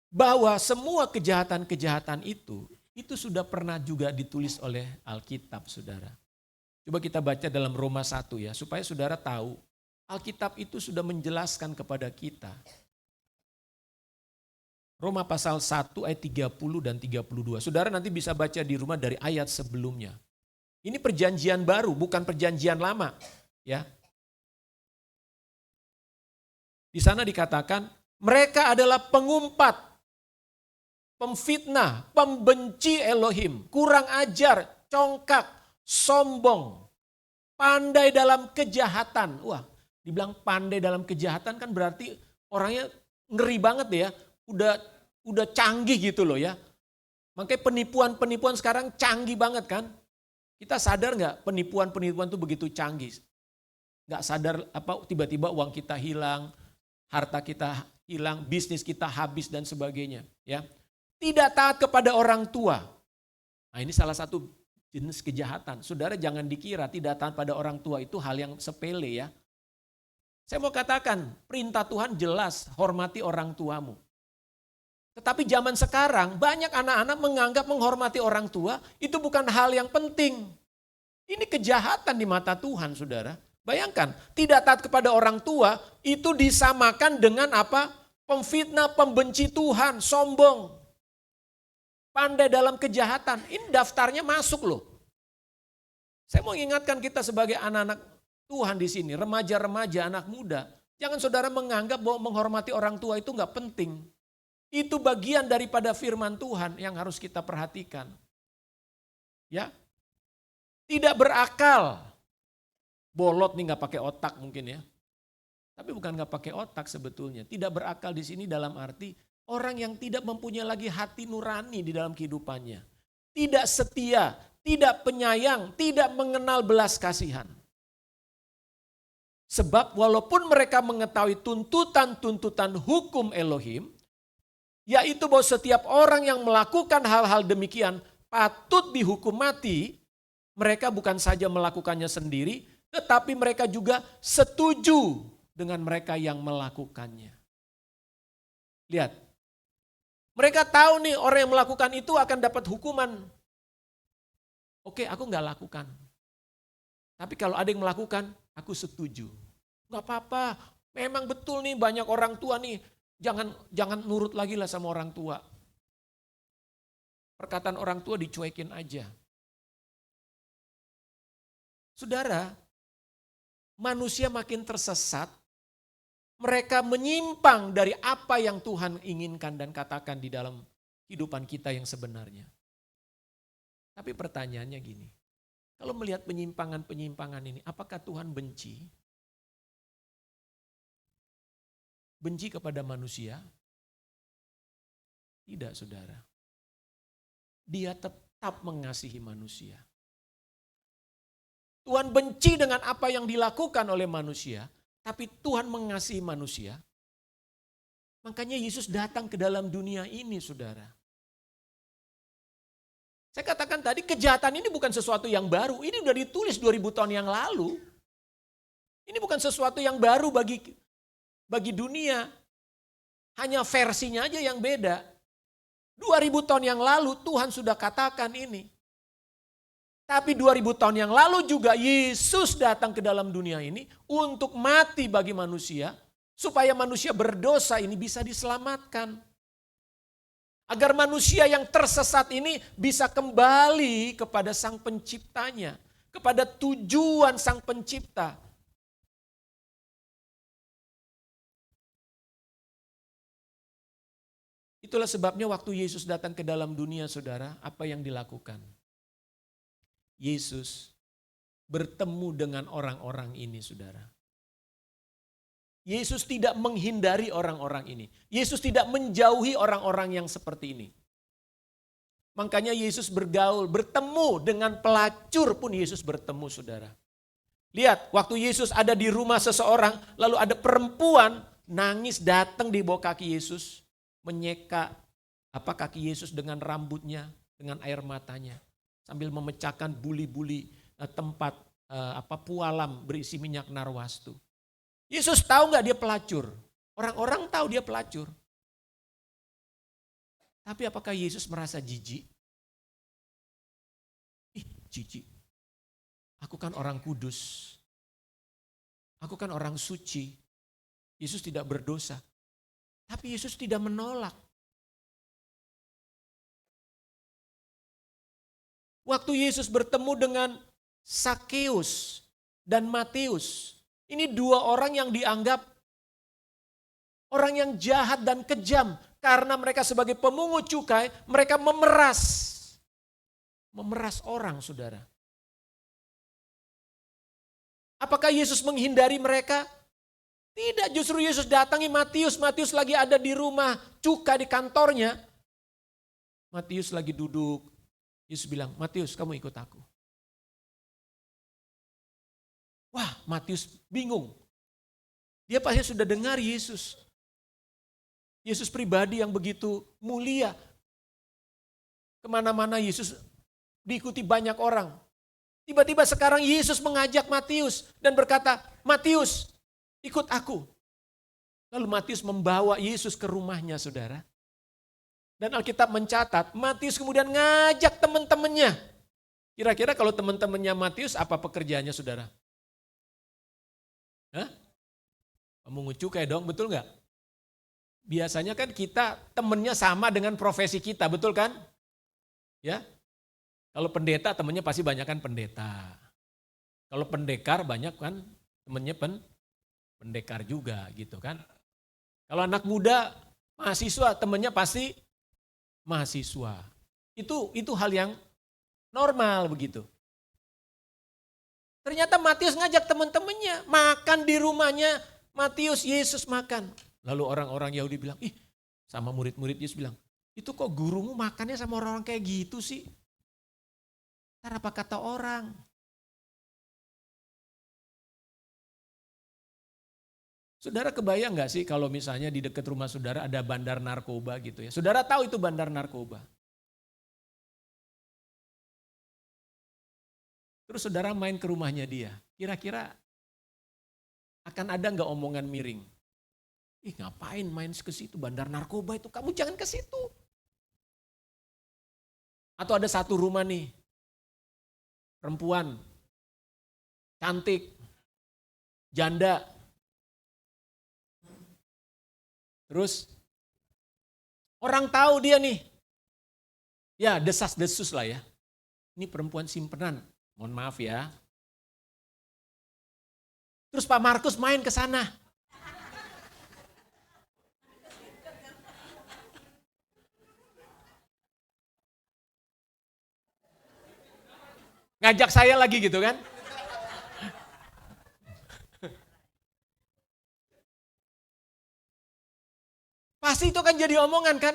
Speaker 1: Bahwa semua kejahatan-kejahatan itu sudah pernah juga ditulis oleh Alkitab, saudara. Coba kita baca dalam Roma 1 ya, supaya saudara tahu Alkitab itu sudah menjelaskan kepada kita. Roma pasal 1 ayat 30 dan 32. Saudara nanti bisa baca di rumah dari ayat sebelumnya. Ini perjanjian baru, bukan perjanjian lama. Ya. Di sana dikatakan, mereka adalah pengumpat, pemfitnah, pembenci Elohim, kurang ajar, congkak, sombong, pandai dalam kejahatan. Wah, dibilang pandai dalam kejahatan kan berarti orangnya ngeri banget ya. Udah canggih gitu loh ya. Makanya penipuan sekarang canggih banget kan. Kita sadar nggak penipuan itu begitu canggih. Nggak sadar apa tiba-tiba uang kita hilang, harta kita hilang, bisnis kita habis dan sebagainya. Ya, tidak taat kepada orang tua. Nah ini salah satu jenis kejahatan. Saudara jangan dikira tidak taat pada orang tua itu hal yang sepele ya. Saya mau katakan perintah Tuhan jelas, hormati orang tuamu. Tetapi zaman sekarang banyak anak-anak menganggap menghormati orang tua itu bukan hal yang penting. Ini kejahatan di mata Tuhan, saudara. Bayangkan, tidak taat kepada orang tua itu disamakan dengan apa? Pemfitnah, pembenci Tuhan, sombong. Pandai dalam kejahatan. Ini daftarnya masuk loh. Saya mau ingatkan kita sebagai anak-anak Tuhan di sini, remaja-remaja, anak muda. Jangan saudara menganggap bahwa menghormati orang tua itu enggak penting. Itu bagian daripada firman Tuhan yang harus kita perhatikan. Ya. Tidak berakal. Bolot nih nggak pakai otak mungkin ya. Tapi bukan nggak pakai otak sebetulnya. Tidak berakal di sini dalam arti orang yang tidak mempunyai lagi hati nurani di dalam kehidupannya. Tidak setia, tidak penyayang, tidak mengenal belas kasihan. Sebab walaupun mereka mengetahui tuntutan-tuntutan hukum Elohim, yaitu bahwa setiap orang yang melakukan hal-hal demikian patut dihukum mati, mereka bukan saja melakukannya sendiri, tetapi mereka juga setuju dengan mereka yang melakukannya. Lihat, mereka tahu nih orang yang melakukan itu akan dapat hukuman. Oke, aku nggak lakukan. Tapi kalau ada yang melakukan, aku setuju. Gak apa-apa, memang betul nih banyak orang tua nih. Jangan nurut lagi lah sama orang tua. Perkataan orang tua dicuekin aja. Saudara, manusia makin tersesat, mereka menyimpang dari apa yang Tuhan inginkan dan katakan di dalam kehidupan kita yang sebenarnya. Tapi pertanyaannya gini, kalau melihat penyimpangan-penyimpangan ini, apakah Tuhan benci? Benci kepada manusia? Tidak, saudara. Dia tetap mengasihi manusia. Tuhan benci dengan apa yang dilakukan oleh manusia, tapi Tuhan mengasihi manusia. Makanya Yesus datang ke dalam dunia ini, saudara. Saya katakan tadi, kejahatan ini bukan sesuatu yang baru. Ini sudah ditulis 2000 tahun yang lalu. Ini bukan sesuatu yang baru bagi dunia. Hanya versinya aja yang beda. 2000 tahun yang lalu Tuhan sudah katakan ini. Tapi 2000 tahun yang lalu juga Yesus datang ke dalam dunia ini untuk mati bagi manusia. Supaya manusia berdosa ini bisa diselamatkan. Agar manusia yang tersesat ini bisa kembali kepada Sang Penciptanya. Kepada tujuan Sang Pencipta. Itulah sebabnya waktu Yesus datang ke dalam dunia, saudara, apa yang dilakukan? Yesus bertemu dengan orang-orang ini, saudara. Yesus tidak menghindari orang-orang ini. Yesus tidak menjauhi orang-orang yang seperti ini. Makanya Yesus bergaul, bertemu dengan pelacur pun Yesus bertemu, saudara. Lihat, waktu Yesus ada di rumah seseorang, lalu ada perempuan nangis datang di bawah kaki Yesus, menyeka kaki Yesus dengan rambutnya, dengan air matanya, sambil memecahkan buli-buli tempat pualam berisi minyak narwastu. Yesus tahu nggak dia pelacur? Orang-orang tahu dia pelacur. Tapi apakah Yesus merasa jijik? Jijik. Aku kan orang kudus. Aku kan orang suci. Yesus tidak berdosa. Tapi Yesus tidak menolak. Waktu Yesus bertemu dengan Sakeus dan Matius. Ini dua orang yang dianggap orang yang jahat dan kejam. Karena mereka sebagai pemungut cukai, mereka memeras. Memeras orang, saudara. Apakah Yesus menghindari mereka? Tidak, justru Yesus datangi Matius. Matius lagi ada di rumah cukai di kantornya. Matius lagi duduk. Yesus bilang, Matius kamu ikut aku. Wah, Matius bingung. Dia pasti sudah dengar Yesus. Yesus pribadi yang begitu mulia. Kemana-mana Yesus diikuti banyak orang. Tiba-tiba sekarang Yesus mengajak Matius dan berkata, Matius ikut aku. Lalu Matius membawa Yesus ke rumahnya, saudara. Dan Alkitab mencatat, Matius kemudian ngajak teman-temannya. Kira-kira kalau teman-temannya Matius apa pekerjaannya, saudara? Hah? Pemungut cukai dong, betul nggak? Biasanya kan kita temennya sama dengan profesi kita, betul kan? Ya. Kalau pendeta temennya pasti banyak kan pendeta. Kalau pendekar banyak kan temennya pendekar juga gitu kan. Kalau anak muda mahasiswa temennya pasti mahasiswa. Itu hal yang normal begitu. Ternyata Matius ngajak teman-temannya makan di rumahnya Matius, Yesus makan. Lalu orang-orang Yahudi bilang, sama murid-murid Yesus bilang, itu kok gurumu makannya sama orang-orang kayak gitu sih? Ntar apa kata orang? Saudara kebayang gak sih kalau misalnya di dekat rumah saudara ada bandar narkoba gitu ya. Saudara tahu itu bandar narkoba. Terus saudara main ke rumahnya dia. Kira-kira akan ada gak omongan miring? Ngapain main ke situ, bandar narkoba itu, kamu jangan ke situ. Atau ada satu rumah nih, perempuan, cantik, janda, Terus orang tahu dia nih. Ya desas-desus lah ya. Ini perempuan simpenan. Mohon maaf ya. Terus Pak Markus main ke sana. Ngajak saya lagi gitu kan. Pasti itu kan jadi omongan kan.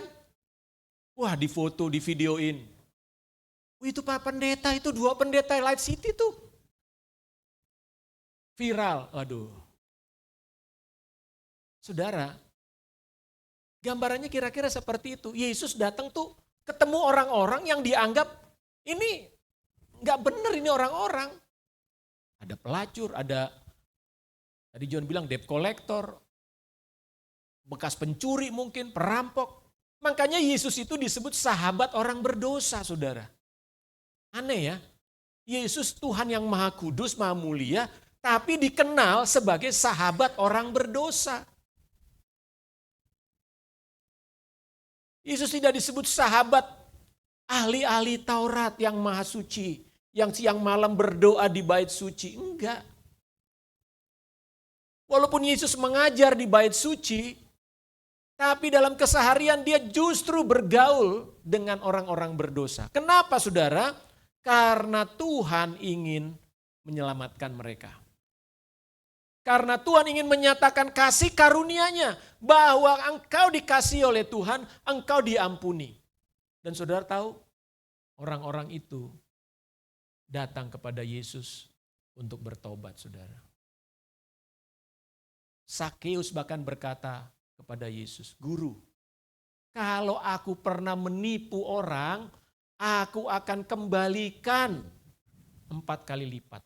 Speaker 1: Wah difoto, di videoin. Itu Pak Pendeta, itu 2 pendeta Light City tuh. Viral, waduh. Saudara, gambarannya kira-kira seperti itu. Yesus datang tuh ketemu orang-orang yang dianggap ini nggak bener ini orang-orang. Ada pelacur, ada tadi John bilang debt collector, bekas pencuri mungkin, perampok. Makanya Yesus itu disebut sahabat orang berdosa, saudara. Aneh ya, Yesus Tuhan yang maha kudus, maha mulia, tapi dikenal sebagai sahabat orang berdosa. Yesus tidak disebut sahabat ahli-ahli Taurat yang maha suci, yang siang malam berdoa di bait suci. Enggak. Walaupun Yesus mengajar di bait suci, tapi dalam keseharian dia justru bergaul dengan orang-orang berdosa. Kenapa saudara? Karena Tuhan ingin menyelamatkan mereka. Karena Tuhan ingin menyatakan kasih karunia-Nya, bahwa engkau dikasihi oleh Tuhan, engkau diampuni. Dan saudara tahu, orang-orang itu datang kepada Yesus untuk bertobat, saudara. Sakeus bahkan berkata kepada Yesus, "Guru, kalau aku pernah menipu orang, aku akan kembalikan 4 kali lipat.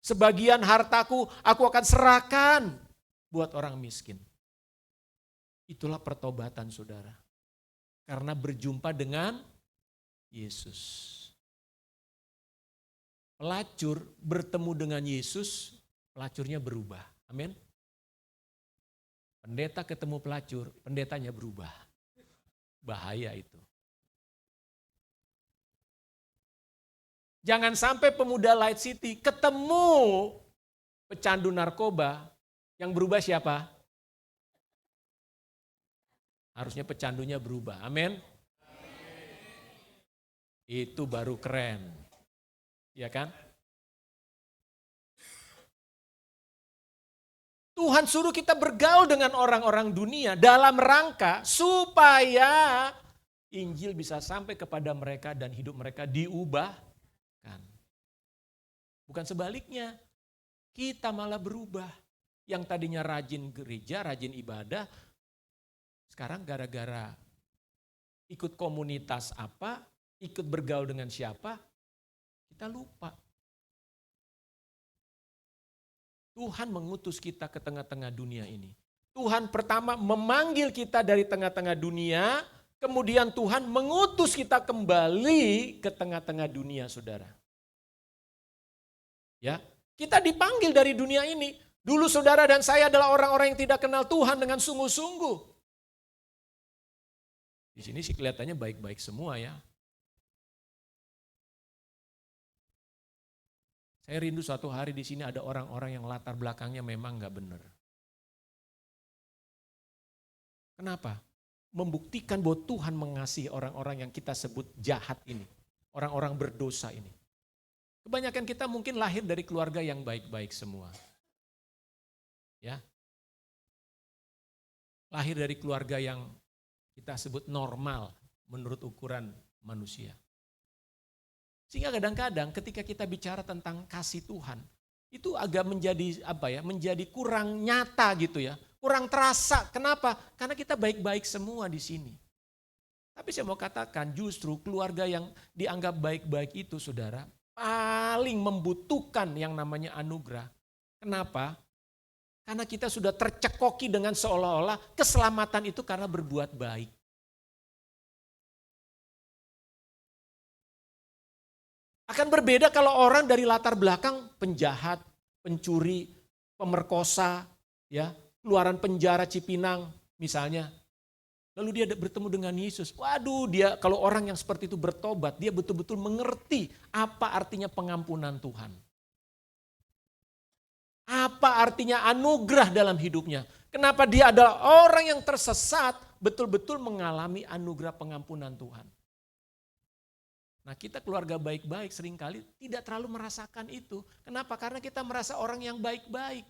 Speaker 1: Sebagian hartaku aku akan serahkan buat orang miskin." Itulah pertobatan, saudara. Karena berjumpa dengan Yesus. Pelacur bertemu dengan Yesus, pelacurnya berubah. Amin. Pendeta ketemu pelacur, pendetanya berubah. Bahaya itu. Jangan sampai pemuda Light City ketemu pecandu narkoba, yang berubah siapa? Harusnya pecandunya berubah. Amin. Itu baru keren. Ya kan? Tuhan suruh kita bergaul dengan orang-orang dunia dalam rangka supaya Injil bisa sampai kepada mereka dan hidup mereka diubahkan. Bukan sebaliknya, kita malah berubah. Yang tadinya rajin gereja, rajin ibadah, sekarang gara-gara ikut komunitas apa, ikut bergaul dengan siapa, kita lupa. Tuhan mengutus kita ke tengah-tengah dunia ini. Tuhan pertama memanggil kita dari tengah-tengah dunia, kemudian Tuhan mengutus kita kembali ke tengah-tengah dunia, saudara. Ya, kita dipanggil dari dunia ini. Dulu saudara dan saya adalah orang-orang yang tidak kenal Tuhan dengan sungguh-sungguh. Di sini sih kelihatannya baik-baik semua ya. Saya rindu suatu hari di sini ada orang-orang yang latar belakangnya memang nggak benar. Kenapa? Membuktikan bahwa Tuhan mengasihi orang-orang yang kita sebut jahat ini. Orang-orang berdosa ini. Kebanyakan kita mungkin lahir dari keluarga yang baik-baik semua. Ya. Lahir dari keluarga yang kita sebut normal menurut ukuran manusia. Sehingga kadang-kadang ketika kita bicara tentang kasih Tuhan, itu agak menjadi kurang nyata gitu ya. Kurang terasa. Kenapa? Karena kita baik-baik semua di sini. Tapi saya mau katakan justru keluarga yang dianggap baik-baik itu, saudara, paling membutuhkan yang namanya anugerah. Kenapa? Karena kita sudah tercekoki dengan seolah-olah keselamatan itu karena berbuat baik. Akan berbeda kalau orang dari latar belakang penjahat, pencuri, pemerkosa, ya, keluaran penjara Cipinang, Misalnya, lalu dia bertemu dengan Yesus. Waduh, dia kalau orang yang seperti itu bertobat, dia betul-betul mengerti apa artinya pengampunan Tuhan. Apa artinya anugerah dalam hidupnya. Kenapa dia adalah orang yang tersesat, betul-betul mengalami anugerah pengampunan Tuhan. Nah, kita keluarga baik-baik seringkali tidak terlalu merasakan itu. Kenapa? Karena kita merasa orang yang baik-baik.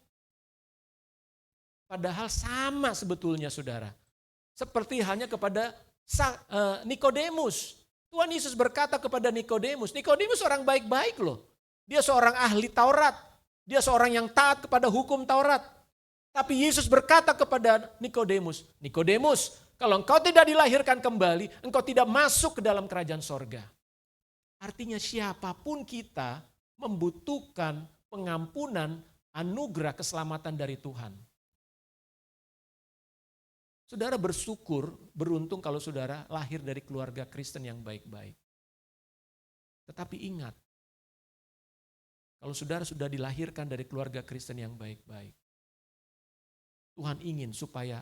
Speaker 1: Padahal sama sebetulnya saudara. Seperti hanya kepada Nikodemus. Tuhan Yesus berkata kepada Nikodemus, Nikodemus orang baik-baik loh. Dia seorang ahli Taurat. Dia seorang yang taat kepada hukum Taurat. Tapi Yesus berkata kepada Nikodemus, Nikodemus, kalau engkau tidak dilahirkan kembali, engkau tidak masuk ke dalam kerajaan sorga. Artinya siapapun kita membutuhkan pengampunan, anugerah, keselamatan dari Tuhan. Saudara bersyukur, beruntung kalau saudara lahir dari keluarga Kristen yang baik-baik. Tetapi ingat, kalau saudara sudah dilahirkan dari keluarga Kristen yang baik-baik, Tuhan ingin supaya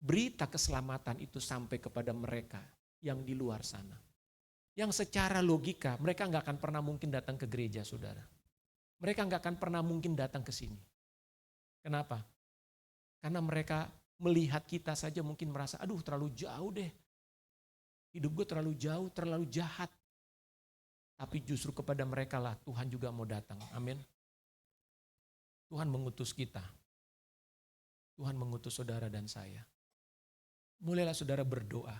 Speaker 1: berita keselamatan itu sampai kepada mereka yang di luar sana. Yang secara logika mereka nggak akan pernah mungkin datang ke gereja saudara. Mereka nggak akan pernah mungkin datang ke sini. Kenapa? Karena mereka melihat kita saja mungkin merasa, aduh terlalu jauh deh. Hidup gue terlalu jauh, terlalu jahat. Tapi justru kepada mereka lah Tuhan juga mau datang. Amin. Tuhan mengutus kita. Tuhan mengutus saudara dan saya. Mulailah saudara berdoa.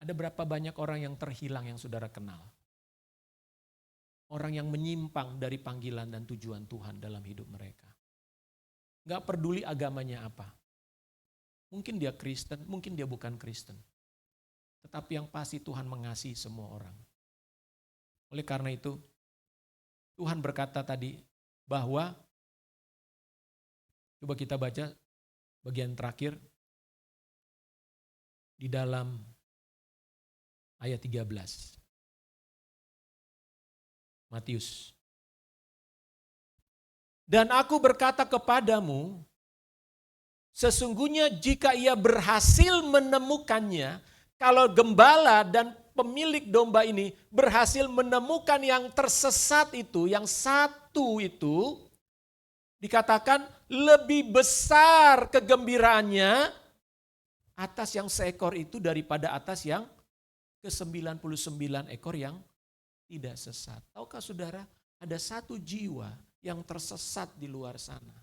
Speaker 1: Ada berapa banyak orang yang terhilang yang saudara kenal? Orang yang menyimpang dari panggilan dan tujuan Tuhan dalam hidup mereka. Gak peduli agamanya apa. Mungkin dia Kristen, mungkin dia bukan Kristen. Tetapi yang pasti Tuhan mengasihi semua orang. Oleh karena itu, Tuhan berkata tadi bahwa, coba kita baca bagian terakhir di dalam ayat 13. Matius. Dan aku berkata kepadamu, sesungguhnya jika ia berhasil menemukannya, kalau gembala dan pemilik domba ini berhasil menemukan yang tersesat itu, yang satu itu, dikatakan lebih besar kegembiraannya atas yang seekor itu daripada atas yang ke-99 ekor yang tidak sesat. Tahukah saudara, ada satu jiwa yang tersesat di luar sana.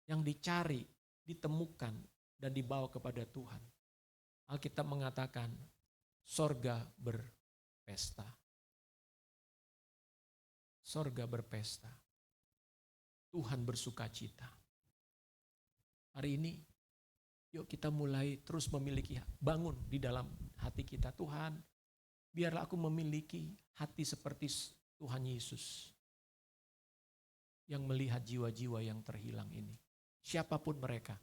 Speaker 1: Yang dicari, ditemukan, dan dibawa kepada Tuhan. Alkitab mengatakan, sorga berpesta. Sorga berpesta. Tuhan bersuka cita. Hari ini, yuk kita mulai terus memiliki, bangun di dalam hati kita. Tuhan, biarlah aku memiliki hati seperti Tuhan Yesus. Yang melihat jiwa-jiwa yang terhilang ini. Siapapun mereka,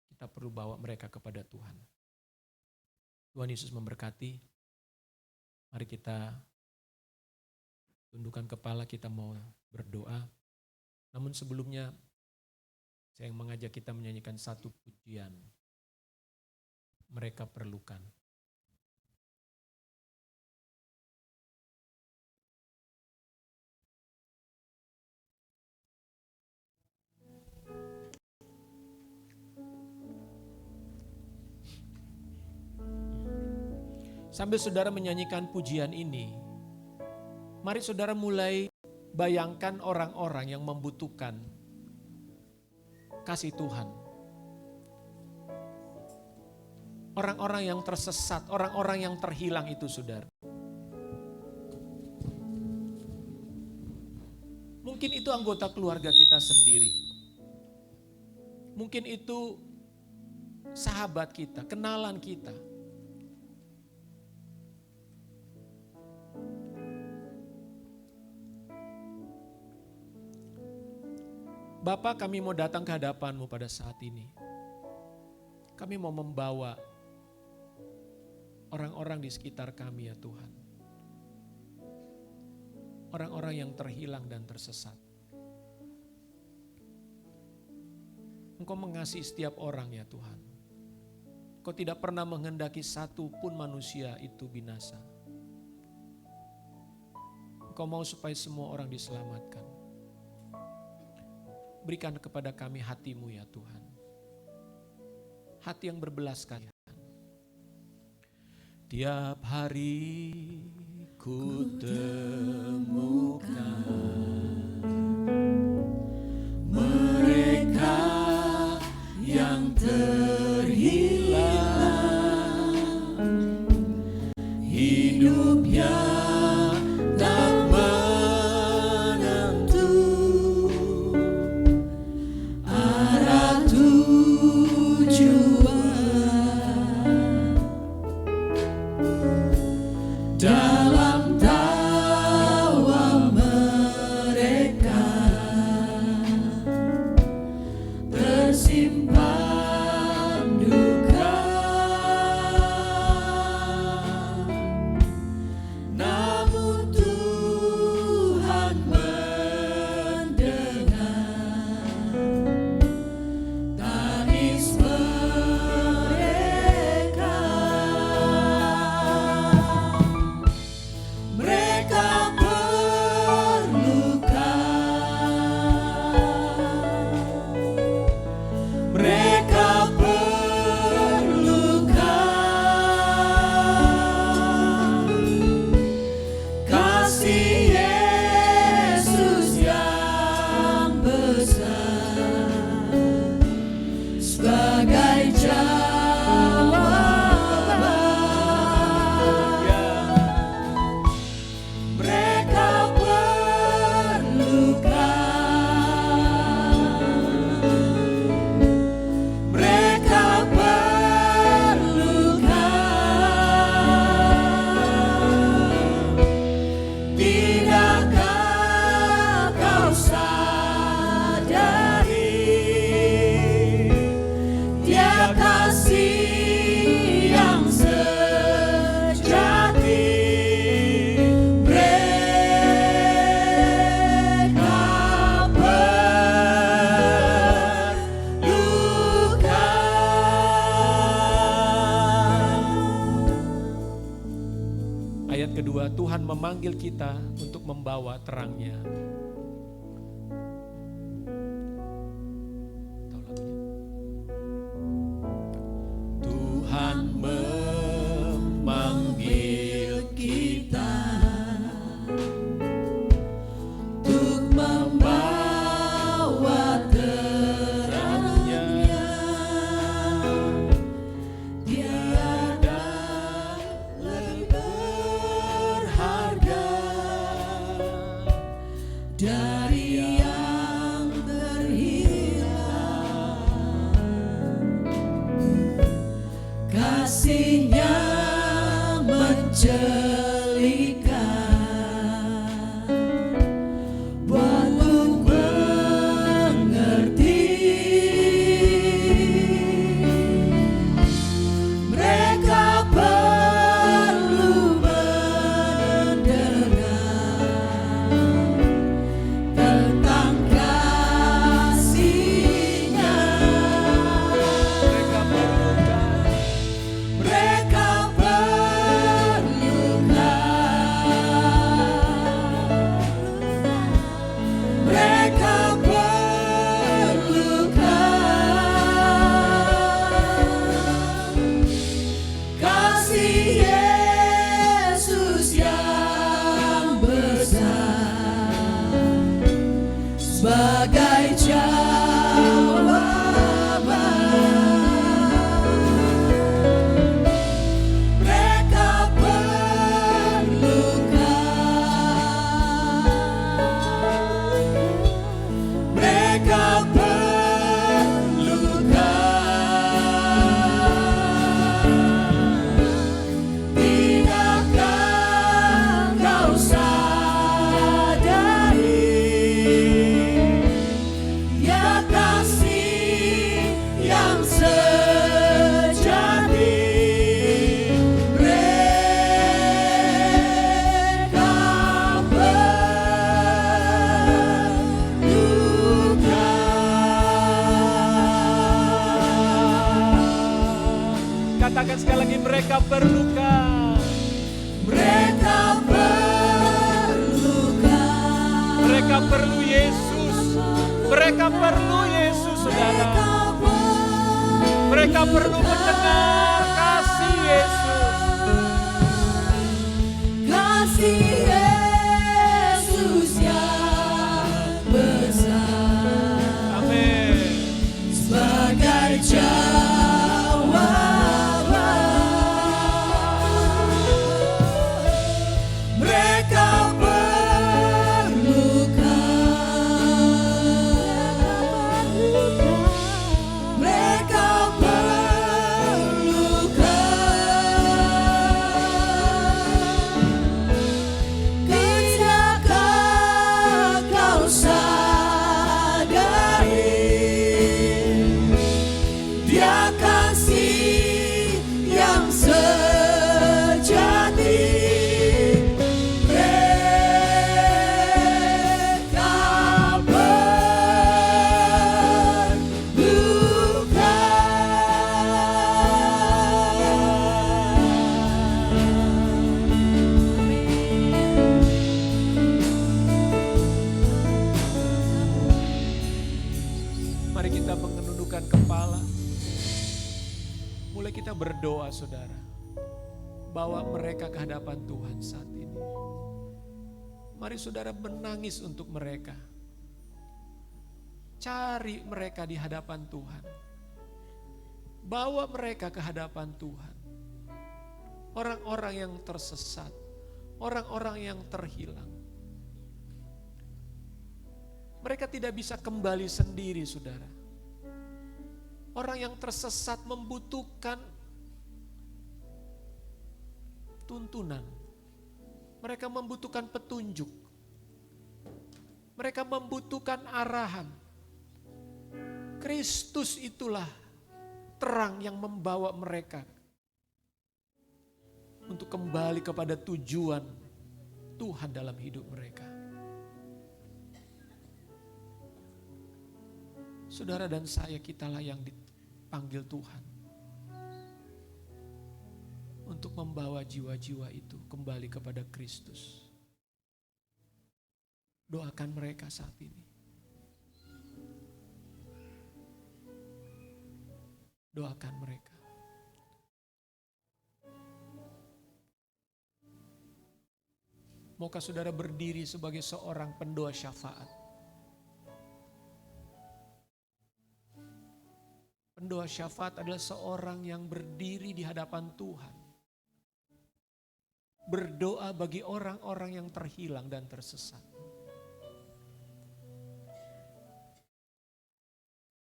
Speaker 1: kita perlu bawa mereka kepada Tuhan. Tuhan Yesus memberkati. Mari kita tundukkan kepala, kita mau berdoa. Namun sebelumnya, saya mengajak kita menyanyikan satu pujian. Mereka perlukan. Sambil saudara menyanyikan pujian ini, mari saudara mulai bayangkan orang-orang yang membutuhkan kasih Tuhan. Orang-orang yang tersesat, orang-orang yang terhilang itu saudara. Mungkin itu anggota keluarga kita sendiri. Mungkin itu sahabat kita, kenalan kita. Bapa, kami mau datang ke hadapan-Mu pada saat ini. Kami mau membawa orang-orang di sekitar kami ya Tuhan. Orang-orang yang terhilang dan tersesat. Engkau mengasihi setiap orang ya Tuhan. Engkau tidak pernah menghendaki satu pun manusia itu binasa. Engkau mau supaya semua orang diselamatkan. Berikan kepada kami hati-Mu ya Tuhan. Hati yang berbelas kasihan. Tiap hari ku temukan mereka yang terhilang, hidupnya tak menentu, arah tujuan dalam tawa mereka tersimpan duka, namun Tuhan mendengar tangis mereka. Mereka berluka, mereka berluka, kasih Yesus yang besar sebagai jawaban. Mereka berluka, mereka berluka, tidakkah kau sadari Dia kasih yang sejati. Mereka berluka. Ayat kedua, Tuhan memanggil kita untuk membawa terang-Nya. Tahu lagunya? Tuhan memanggil kita untuk membawa terang-Nya. Tiada lebih berharga dari yang terhilang. Kasih-Nya mencelikan, buatku mengerti. Mereka perlu mendengar tentang kasih-Nya. Mereka berluka, mereka berluka, mereka berluka, kasih Yesus yang besar sebagai jawaban. Mereka berluka, mereka berluka, tidakkah kau sadari Dia kasih yang sejati. Mereka berluka. sekali lagi, mereka perlukan.
Speaker 2: Mereka perlukan.
Speaker 1: Mereka perlu Yesus. Mereka perlu Yesus, saudara. Mereka perlu mendengar kasih Yesus.
Speaker 2: Kasih Yesus yang besar.
Speaker 1: Amin.
Speaker 2: Sebagai jawaban. Mereka
Speaker 1: berdoa, saudara, bawa mereka ke hadapan Tuhan saat ini. Mari saudara menangis untuk mereka. Cari mereka di hadapan Tuhan. Bawa mereka ke hadapan Tuhan. Orang-orang yang tersesat, orang-orang yang terhilang. Mereka tidak bisa kembali sendiri, saudara. Orang yang tersesat membutuhkan tuntunan. Mereka membutuhkan petunjuk. Mereka membutuhkan arahan. Kristus itulah terang yang membawa mereka untuk kembali kepada tujuan Tuhan dalam hidup mereka. Saudara dan saya, kitalah yang dipanggil Tuhan untuk membawa jiwa-jiwa itu kembali kepada Kristus. Doakan mereka saat ini. Doakan mereka. Maukah saudara berdiri sebagai seorang pendoa syafaat? Pendoa syafaat adalah seorang yang berdiri di hadapan Tuhan. Berdoa bagi orang-orang yang terhilang dan tersesat.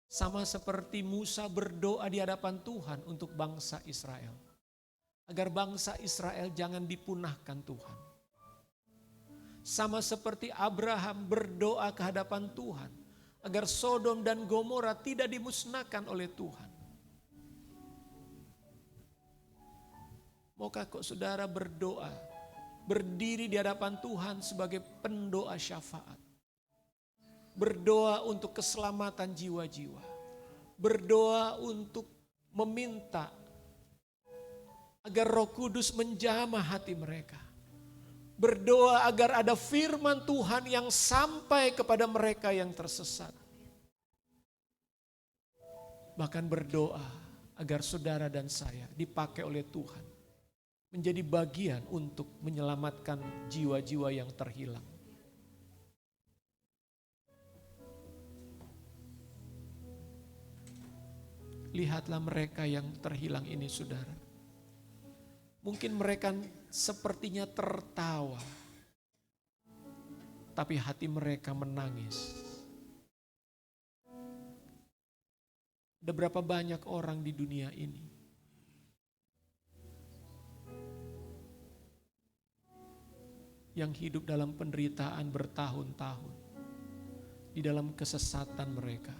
Speaker 1: Sama seperti Musa berdoa di hadapan Tuhan untuk bangsa Israel. Agar bangsa Israel jangan dipunahkan Tuhan. Sama seperti Abraham berdoa ke hadapan Tuhan. Agar Sodom dan Gomora tidak dimusnahkan oleh Tuhan. Maukah kok saudara berdoa, berdiri di hadapan Tuhan sebagai pendoa syafaat. Berdoa untuk keselamatan jiwa-jiwa. Berdoa untuk meminta agar Roh Kudus menjamah hati mereka. Berdoa agar ada firman Tuhan yang sampai kepada mereka yang tersesat. Bahkan berdoa agar saudara dan saya dipakai oleh Tuhan menjadi bagian untuk menyelamatkan jiwa-jiwa yang terhilang. Lihatlah mereka yang terhilang ini, saudara. Mungkin mereka sepertinya tertawa, tapi hati mereka menangis. Ada berapa banyak orang di dunia ini yang hidup dalam penderitaan bertahun-tahun, di dalam kesesatan mereka.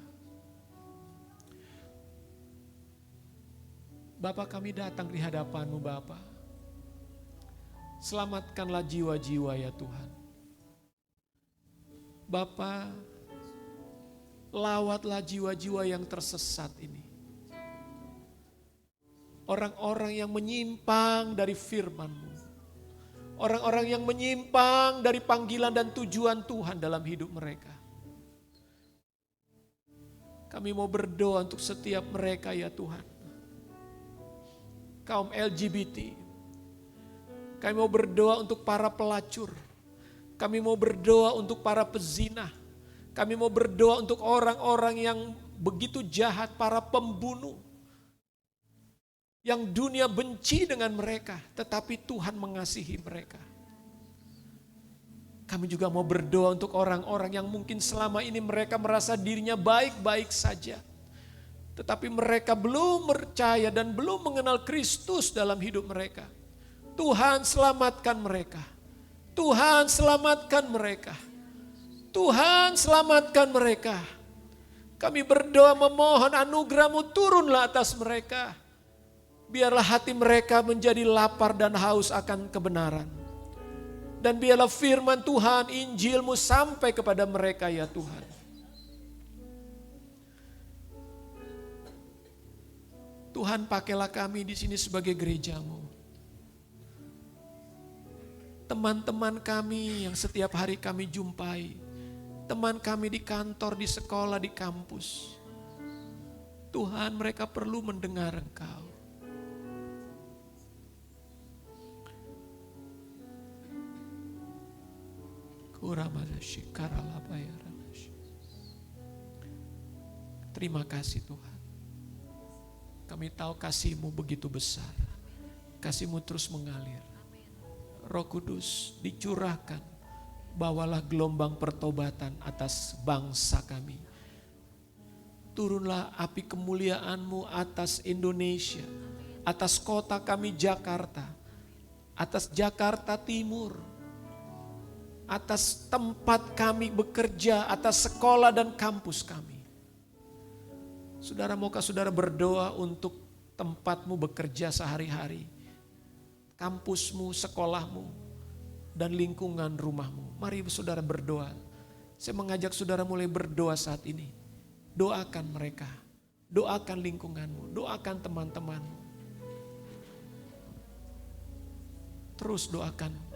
Speaker 1: Bapa, kami datang di hadapan-Mu, Bapa. Selamatkanlah jiwa-jiwa ya Tuhan. Bapa, lawatlah jiwa-jiwa yang tersesat ini. orang-orang yang menyimpang dari firman-Mu. Orang-orang yang menyimpang dari panggilan dan tujuan Tuhan dalam hidup mereka. Kami mau berdoa untuk setiap mereka ya Tuhan. Kaum LGBT. Kami mau berdoa untuk para pelacur. Kami mau berdoa untuk para pezina. Kami mau berdoa untuk orang-orang yang begitu jahat, para pembunuh. Yang dunia benci dengan mereka, tetapi Tuhan mengasihi mereka. Kami juga mau berdoa untuk orang-orang yang mungkin selama ini mereka merasa dirinya baik-baik saja. Tetapi mereka belum percaya dan belum mengenal Kristus dalam hidup mereka. Tuhan selamatkan mereka. Tuhan selamatkan mereka. Tuhan selamatkan mereka. Kami berdoa memohon anugerah-Mu turunlah atas mereka. Biarlah hati mereka menjadi lapar dan haus akan kebenaran. Dan biarlah firman Tuhan, Injil-Mu sampai kepada mereka ya Tuhan. Tuhan pakailah kami di sini sebagai gereja-Mu. Teman-teman kami yang setiap hari kami jumpai. Teman kami di kantor, di sekolah, di kampus. Tuhan, mereka perlu mendengar Engkau. Terima kasih Tuhan. Kami tahu kasih-Mu begitu besar. Kasih-Mu terus mengalir. Roh Kudus dicurahkan. Bawalah gelombang pertobatan atas bangsa kami. Turunlah api kemuliaan-Mu atas Indonesia. Atas kota kami Jakarta. Atas Jakarta Timur. Atas tempat kami bekerja, atas sekolah dan kampus kami. Saudara, maukah saudara berdoa untuk tempat-Mu bekerja sehari-hari, kampus-Mu, sekolahmu, dan lingkungan rumah-Mu. Mari saudara berdoa. Saya mengajak saudara mulai berdoa saat ini. Doakan mereka, doakan lingkunganmu, doakan teman-temanmu. Terus doakan.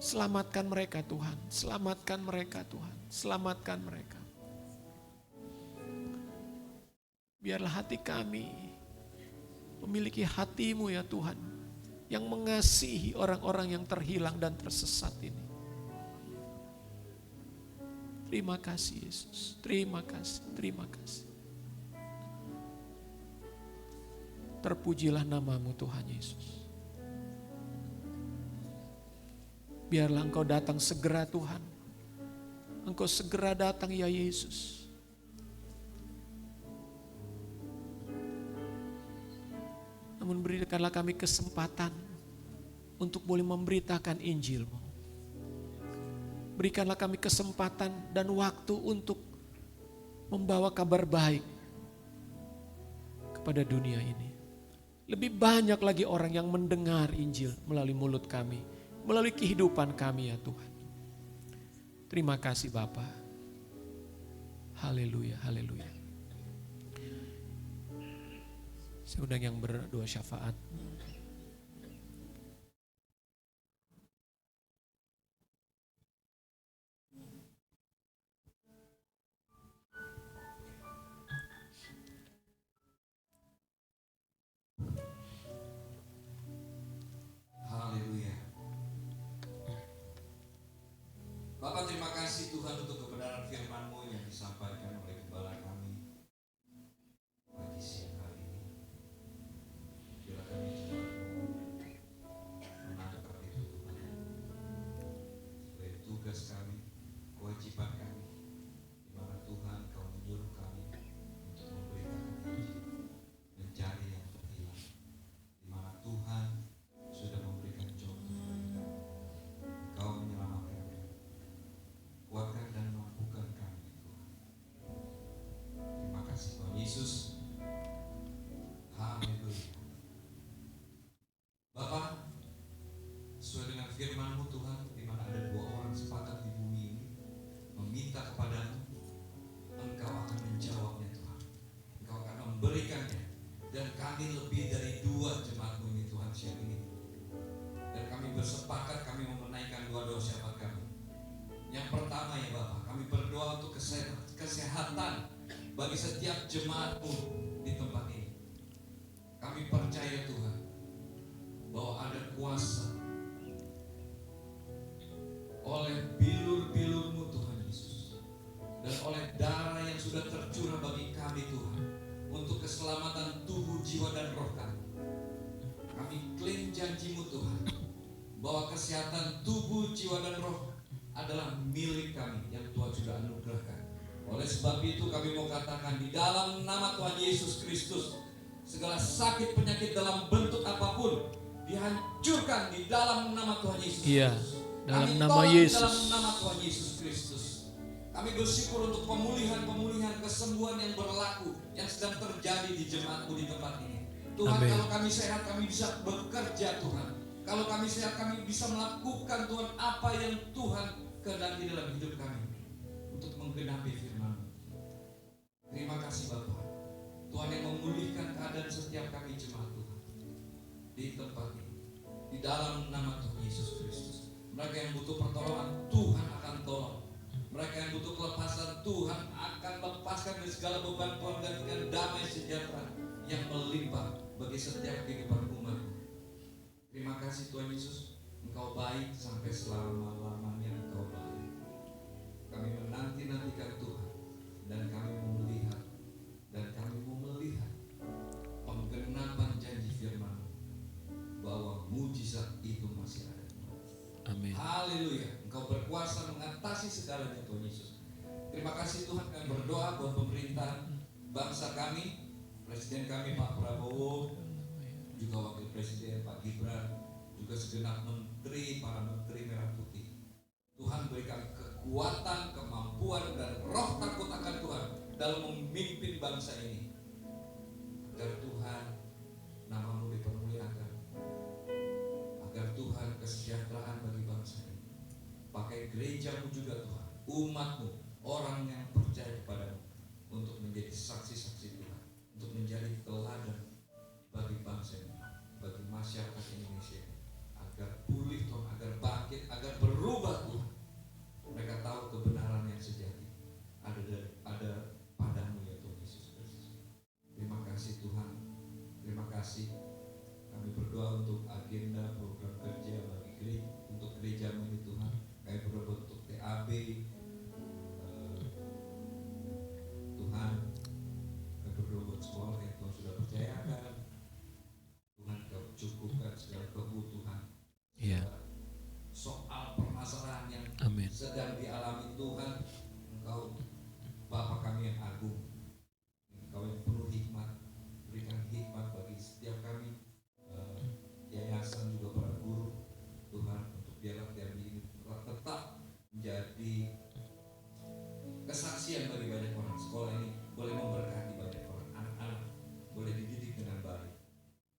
Speaker 1: Selamatkan mereka Tuhan, selamatkan mereka Tuhan, selamatkan mereka. Biarlah hati kami memiliki hati-Mu ya Tuhan, yang mengasihi orang-orang yang terhilang dan tersesat ini. Terima kasih Yesus, terima kasih, terima kasih. Terpujilah nama-Mu Tuhan Yesus. Biarlah Engkau datang segera Tuhan. Engkau segera datang ya Yesus. Namun berikanlah kami kesempatan untuk boleh memberitakan Injil-Mu. Berikanlah kami kesempatan dan waktu untuk membawa kabar baik kepada dunia ini. Lebih banyak lagi orang yang mendengar Injil melalui mulut kami, melalui kehidupan kami ya Tuhan. Terima kasih Bapa. Haleluya, haleluya. Saya undang yang berdoa syafaat.
Speaker 3: Haleluya. Bapak, terima kasih Tuhan untuk kebenaran firman-Mu yang disampaikan oleh gembala kami pagi siang hari ini. Bila kami juga menangkap itu Tuhan, sebagai tugas kami, kewajiban kami, di mana Tuhan Kau menyuruh kami untuk memberitakan Injil, mencari yang terhilang, di mana Tuhan sudah memberikan contoh bagi kami. Kau menyelamatkan kami, kuatkan dan mampukan kami Tuhan. Terima kasih Tuhan Yesus. Haleluya. Bapa, sesuai dengan firman-Mu Tuhan, di mana ada 2 orang sepakat di bumi ini meminta kepadamu, Engkau akan menjawabnya Tuhan. Engkau akan memberikannya Dan kami lebih dari 2 jemaat-Mu ini Tuhan siang ini. Dan kami bersepakat kami mau menaikkan 2 doa syafaat kami. Yang pertama ya Bapak, kami berdoa untuk kesehatan bagi setiap jemaat-Mu di tempat ini. Kami percaya Tuhan bahwa ada kuasa oleh bilur-bilur-Mu Tuhan Yesus, dan oleh darah yang sudah tercurah bagi kami Tuhan, untuk keselamatan tubuh, jiwa, dan roh kami. Kami klaim janji-Mu Tuhan, bahwa kesehatan tubuh, jiwa, dan roh adalah milik kami yang Tuhan sudah anugerahkan. Oleh sebab itu kami mau katakan di dalam nama Tuhan Yesus Kristus, segala sakit penyakit dalam bentuk apapun dihancurkan di dalam nama Tuhan Yesus Kristus.
Speaker 1: Iya, dalam
Speaker 3: Kami
Speaker 1: nama
Speaker 3: tolak
Speaker 1: Yesus.
Speaker 3: dalam nama Tuhan Yesus Kristus. Kami bersyukur untuk pemulihan kesembuhan yang berlaku, yang sedang terjadi di jemaat-Mu di tempat ini. Tuhan,
Speaker 1: Amin.
Speaker 3: kalau kami sehat, kami bisa bekerja Tuhan. Kalau kami sehat, kami bisa melakukan Tuhan apa yang Tuhan kehendaki dalam hidup kami, untuk menggenapi firman. Terima kasih Bapak, Tuhan yang memulihkan keadaan setiap kami jemaat Tuhan di tempat ini, di dalam nama Tuhan Yesus Kristus. Mereka yang butuh pertolongan, Tuhan akan tolong. Mereka yang butuh kelepasan, Tuhan akan lepaskan dari segala beban. Tuhan gantikan damai sejahtera yang melimpah bagi setiap kehidupan umat. Terima kasih Tuhan Yesus, Engkau baik sampai selama-lamanya. Engkau baik. Kami menanti-nantikan Tuhan, dan kami mau melihat, penggenapan janji firman-Mu, bahwa mujizat itu masih ada.
Speaker 1: Amin.
Speaker 3: Haleluya, Engkau berkuasa mengatasi segalanya Tuhan Yesus. Terima kasih Tuhan, kami berdoa buat pemerintahan bangsa kami, Presiden kami Pak Prabowo, juga Wakil Presiden Pak Gibran, juga segenap menteri, para menteri merah putih. Tuhan berikan kekuatan, kemampuan, dan roh takut akan Tuhan dalam memimpin bangsa ini, agar Tuhan nama-Mu dipermuliakan, agar Tuhan kesejahteraan bagi bangsa ini. Pakai gereja-Mu juga Tuhan, umat-Mu, orang yang percaya kepada-Mu, untuk menjadi saksi-saksi Tuhan, untuk menjadi teladan bagi bangsa ini, bagi masyarakat Indonesia, agar pulih Tuhan, agar bangkit, agar berubah Tuhan. Mereka tahu kebenaran yang sejati ada pada-Mu ya Tuhan Yesus Kristus. Terima kasih Tuhan, terima kasih. Kami berdoa untuk agenda program kerja bagi gereja, untuk gereja-Mu ini Tuhan. Kami berdoa untuk TAB, Tuhan. Kami berdoa buat sekolah yang Tuhan sudah percayakan. Tuhan, Kau cukupkan segala kebutuhan.
Speaker 1: Iya.
Speaker 3: Soal permasalahan yang
Speaker 1: Amin.
Speaker 3: sedang dialami Tuhan, Engkau Bapa kami yang agung, Engkau yang penuh hikmat, berikan hikmat bagi setiap kami, yayasan juga para guru Tuhan, untuk biarlah TAB ini tetap menjadi kesaksian bagi banyak orang. Sekolah ini boleh memberkati banyak orang, anak-anak boleh dididik dengan baik.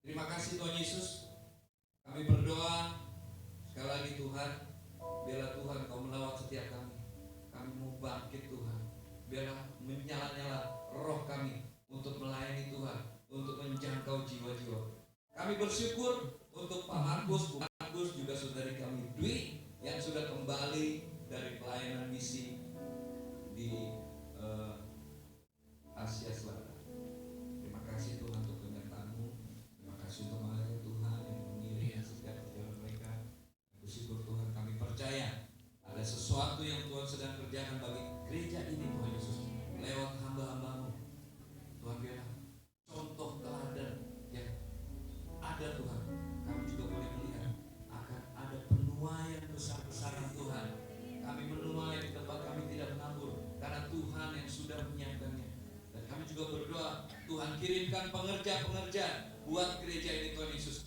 Speaker 3: Terima kasih Tuhan Yesus. Kami berdoa sekali lagi Tuhan, biarlah Tuhan Kau melawat setiap kami. Kami mau bangkit Tuhan, biarlah menyala-nyala roh kami untuk melayani Tuhan, untuk menjangkau jiwa-jiwa. Kami bersyukur untuk Pak Markus, Bu Markus, juga saudari kami Dwi yang sudah kembali dari pelayanan misi di Asia Selatan. Terima kasih Tuhan untuk kenyataanmu. Terima kasih untuk malaikat Tuhan yang mengiringi setiap perjalanan mereka. Bersyukur Tuhan, kami percaya ada sesuatu yang Tuhan sedang kerjakan bagi gereja ini Tuhan Yesus, lewat hamba-hamba-Mu. Tuhan, biarlah contoh teladan yang ada Tuhan, kami juga boleh melihat akan ada penuaian besar-besaran Tuhan. Kami menuai di tempat kami tidak menabur, karena Tuhan yang sudah menyiapkannya. Dan kami juga berdoa, Tuhan kirimkan pengerja-pengerja buat gereja ini Tuhan Yesus